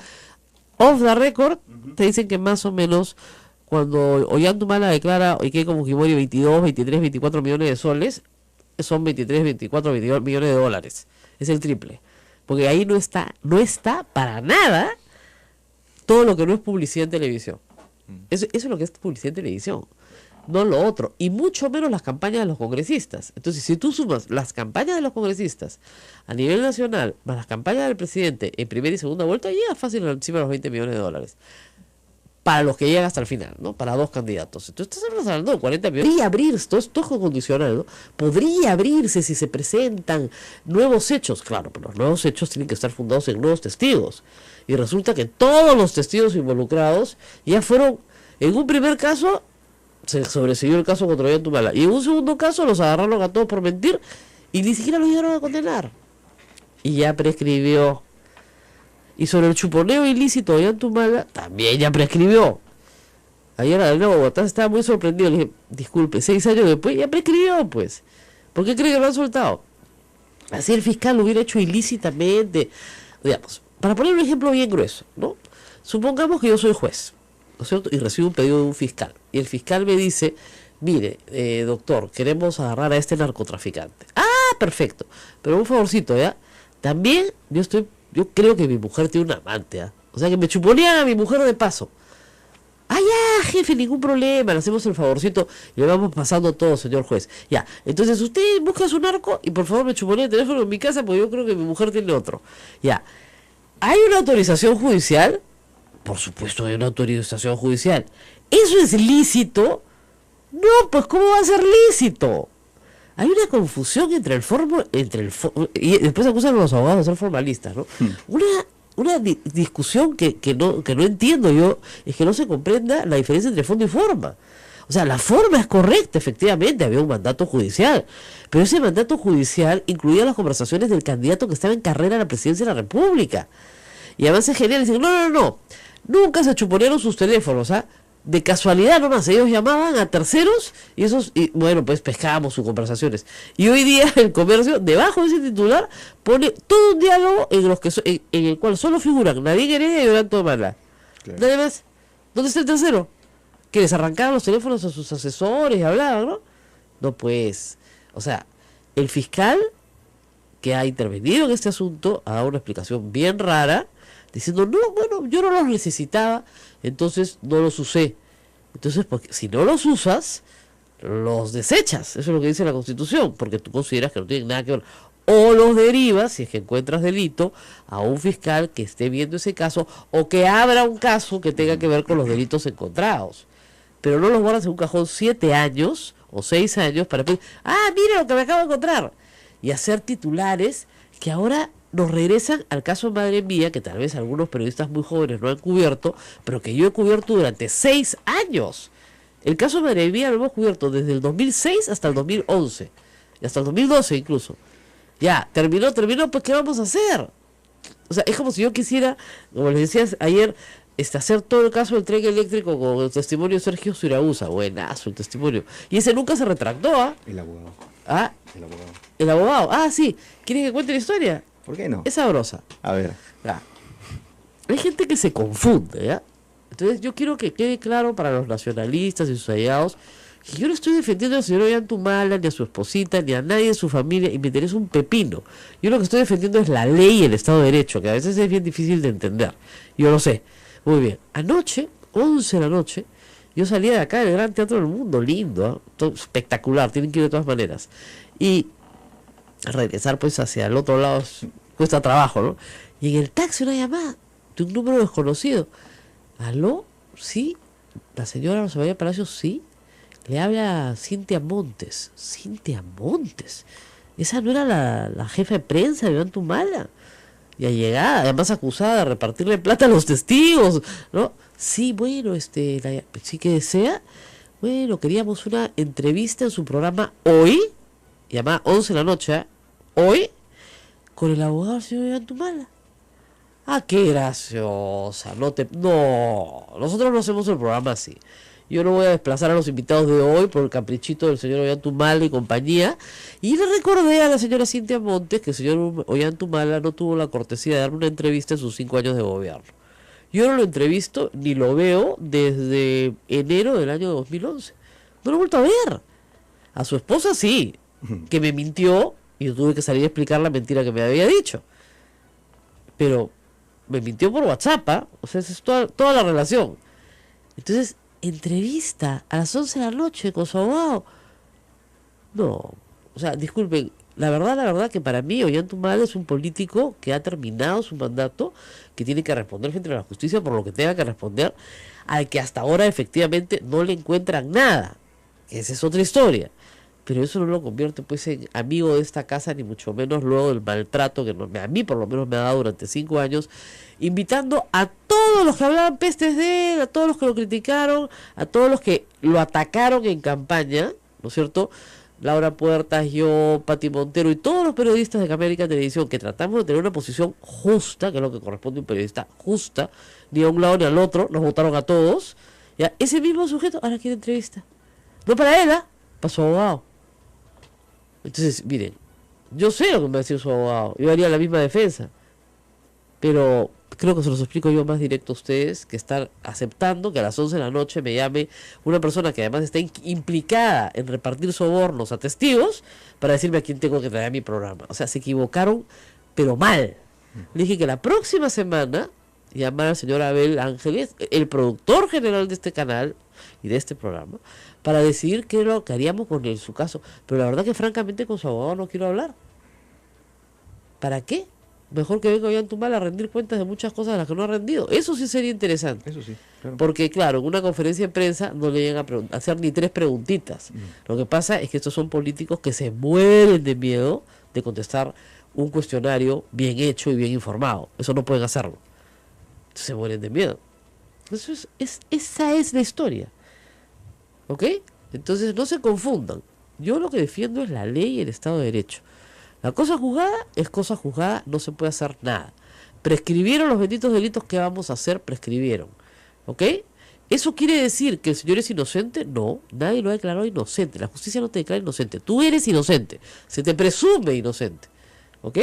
Off the record, te dicen que más o menos cuando Ollantumala declara Keiko Fujimori 22, 23, 24 millones de soles, son 23, 24, 22 millones de dólares. Es el triple. Porque ahí no está para nada todo lo que no es publicidad en televisión. Eso es lo que es publicidad en televisión, no lo otro. Y mucho menos las campañas de los congresistas. Entonces, si tú sumas las campañas de los congresistas a nivel nacional, más las campañas del presidente en primera y segunda vuelta, llega fácil encima de los 20 millones de dólares. Para los que llegan hasta el final, ¿no? Para dos candidatos. Entonces, estás hablando de 40 millones. Podría abrirse, todo es condicional, ¿no? Podría abrirse si se presentan nuevos hechos. Claro, pero los nuevos hechos tienen que estar fundados en nuevos testigos. Y resulta que todos los testigos involucrados ya fueron, en un primer caso, se sobreseyó el caso contra Ollantumala. Y en un segundo caso los agarraron a todos por mentir y ni siquiera los llegaron a condenar. Y ya prescribió. Y sobre el chuponeo ilícito de Ollantumala, también ya prescribió. Ayer de nuevo Bogotá estaba muy sorprendido. Le dije, disculpe, 6 años después ya prescribió, pues. ¿Por qué cree que lo han soltado? Así el fiscal lo hubiera hecho ilícitamente. Digamos, para poner un ejemplo bien grueso, ¿no? Supongamos que yo soy juez, ¿no es cierto? Y recibo un pedido de un fiscal. Y el fiscal me dice, mire, doctor, queremos agarrar a este narcotraficante. Ah, perfecto. Pero un favorcito, ¿ya? También yo creo que mi mujer tiene un amante, ¿ah? O sea, que me chuponean a mi mujer de paso. Ah, ya, jefe, ningún problema, le hacemos el favorcito y le vamos pasando todo, señor juez. Ya, entonces usted busca su narco y por favor me chuponea el teléfono en mi casa porque yo creo que mi mujer tiene otro. Ya, ¿hay una autorización judicial? Por supuesto hay una autorización judicial. ¿Eso es lícito? No, pues ¿cómo va a ser lícito? Hay una confusión entre y después acusan a los abogados de ser formalistas, ¿no? Una discusión que no entiendo yo, es que no se comprenda la diferencia entre fondo y forma. O sea, la forma es correcta, efectivamente, había un mandato judicial, pero ese mandato judicial incluía las conversaciones del candidato que estaba en carrera a la presidencia de la República. Y además es genial decir, no, nunca se chuponearon sus teléfonos, ¿ah? De casualidad nomás, ellos llamaban a terceros y bueno, pues pescábamos sus conversaciones. Y hoy día el comercio, debajo de ese titular, pone todo un diálogo en el cual solo figuran Nadine Heredia y Ollantumala. Claro. Nada más. ¿Dónde está el tercero? Que les arrancaban los teléfonos a sus asesores y hablaban, ¿no? No, pues, o sea, el fiscal que ha intervenido en este asunto ha dado una explicación bien rara, diciendo, no, bueno, yo no los necesitaba, entonces no los usé. Entonces, porque si no los usas, los desechas. Eso es lo que dice la Constitución, porque tú consideras que no tienen nada que ver. O los derivas, si es que encuentras delito, a un fiscal que esté viendo ese caso, o que abra un caso que tenga que ver con los delitos encontrados. Pero no los guardas en un cajón 7 años o 6 años para pedir, mira lo que me acabo de encontrar. Y hacer titulares que ahora nos regresan al caso Madre Mía, que tal vez algunos periodistas muy jóvenes no han cubierto, pero que yo he cubierto durante 6 años. El caso Madre Mía lo hemos cubierto desde el 2006 hasta el 2011, y hasta el 2012 incluso. Ya, terminó, pues ¿qué vamos a hacer? O sea, es como si yo quisiera, como les decía ayer, hacer todo el caso del tren eléctrico con el testimonio de Sergio Zurauza. Buenazo el testimonio. Y ese nunca se retractó, ¿ah? El abogado. ¿Ah? El abogado. El abogado. Ah, sí. ¿Quieren que cuente la historia? ¿Por qué no? Es sabrosa. A ver. Ya. Hay gente que se confunde, ¿ya? Entonces yo quiero que quede claro para los nacionalistas y sus aliados que yo no estoy defendiendo al señor Ollantumala, ni a su esposita, ni a nadie de su familia, y me interesa un pepino. Yo lo que estoy defendiendo es la ley y el Estado de Derecho, que a veces es bien difícil de entender. Yo lo sé. Muy bien. Anoche, 11 de la noche, yo salía de acá del Gran Teatro del Mundo, lindo, ¿eh? Todo espectacular, tienen que ir de todas maneras. Y regresar pues hacia el otro lado cuesta trabajo, ¿no? Y en el taxi una llamada de un número desconocido. ¿Aló? ¿Sí? ¿La señora Rosa María Palacios? Sí. Le habla Cintia Montes. Cintia Montes. Esa no era la jefa de prensa de Ollantumala. Y llegada, además acusada de repartirle plata a los testigos, ¿no? Sí, bueno, sí que desea. Bueno, queríamos una entrevista en su programa hoy, llamada 11 de la noche, ¿eh? Hoy, con el abogado del señor Ollantumala. Ah, qué graciosa. No, nosotros no hacemos el programa así. Yo no voy a desplazar a los invitados de hoy por el caprichito del señor Ollantumala y compañía. Y le recordé a la señora Cintia Montes que el señor Ollantumala no tuvo la cortesía de dar una entrevista en sus 5 años de gobierno. Yo no lo entrevisto ni lo veo desde enero del año 2011. No lo he vuelto a ver. A su esposa sí, que me mintió y yo tuve que salir a explicar la mentira que me había dicho. Pero me mintió por WhatsApp, ¿eh? O sea, esa es toda la relación. Entonces, entrevista a las 11 de la noche con su abogado. No, o sea, disculpen, la verdad que para mí Ollantumala es un político que ha terminado su mandato, que tiene que responder frente a la justicia por lo que tenga que responder, al que hasta ahora efectivamente no le encuentran nada. Esa es otra historia. Pero eso no lo convierte pues en amigo de esta casa, ni mucho menos luego del maltrato que a mí por lo menos me ha dado durante 5 años, invitando a todos los que hablaban pestes de él, a todos los que lo criticaron, a todos los que lo atacaron en campaña, ¿no es cierto? Laura Puertas, yo, Pati Montero y todos los periodistas de América Televisión que tratamos de tener una posición justa, que es lo que corresponde a un periodista justa, ni a un lado ni al otro, nos votaron a todos. ¿Ya? Ese mismo sujeto ahora quiere entrevista. No para él, para su abogado. Entonces, miren, yo sé lo que me va a decir su abogado, yo haría la misma defensa, pero creo que se los explico yo más directo a ustedes, que estar aceptando que a las 11 de la noche me llame una persona que además está implicada en repartir sobornos a testigos para decirme a quién tengo que traer a mi programa. O sea, se equivocaron, pero mal. Le dije que la próxima semana llamar al señor Abel Ángeles, el productor general de este canal y de este programa, para decidir qué es lo que haríamos con su caso. Pero la verdad que francamente con su abogado no quiero hablar. ¿Para qué? Mejor que venga Ollantumala a rendir cuentas de muchas cosas de las que no ha rendido. Eso sí sería interesante. Eso sí, claro. Porque claro, en una conferencia de prensa no le llegan a hacer ni 3 preguntitas. Lo que pasa es que estos son políticos que se mueren de miedo de contestar un cuestionario bien hecho y bien informado. Eso no pueden hacerlo. Se mueren de miedo. Eso esa es la historia. ¿Ok? Entonces no se confundan. Yo lo que defiendo es la ley y el Estado de Derecho. La cosa juzgada es cosa juzgada, no se puede hacer nada. Prescribieron los benditos delitos que vamos a hacer, prescribieron. ¿Ok? ¿Eso quiere decir que el señor es inocente? No, nadie lo ha declarado inocente. La justicia no te declara inocente. Tú eres inocente. Se te presume inocente. ¿Ok?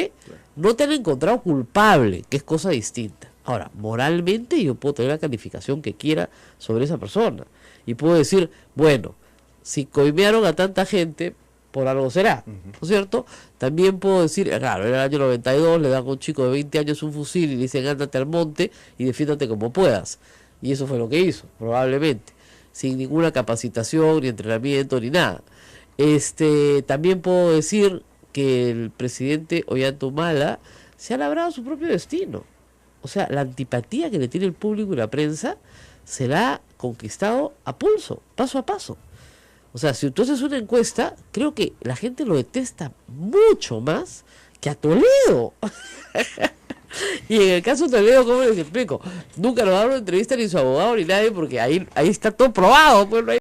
No te han encontrado culpable, que es cosa distinta. Ahora, moralmente yo puedo tener la calificación que quiera sobre esa persona. Y puedo decir, bueno, si coimearon a tanta gente, por algo será, ¿no es cierto? También puedo decir, claro, en el año 92 le dan a un chico de 20 años un fusil y le dicen, ándate al monte y defiéndate como puedas. Y eso fue lo que hizo, probablemente, sin ninguna capacitación, ni entrenamiento, ni nada. También puedo decir que el presidente Ollantumala se ha labrado su propio destino. O sea, la antipatía que le tiene el público y la prensa se la ha conquistado a pulso, paso a paso. O sea, si tú haces una encuesta, creo que la gente lo detesta mucho más que a Toledo. Y en el caso de Toledo, ¿cómo les explico? Nunca nos daron entrevista ni su abogado ni nadie, porque ahí está todo probado, pues no hay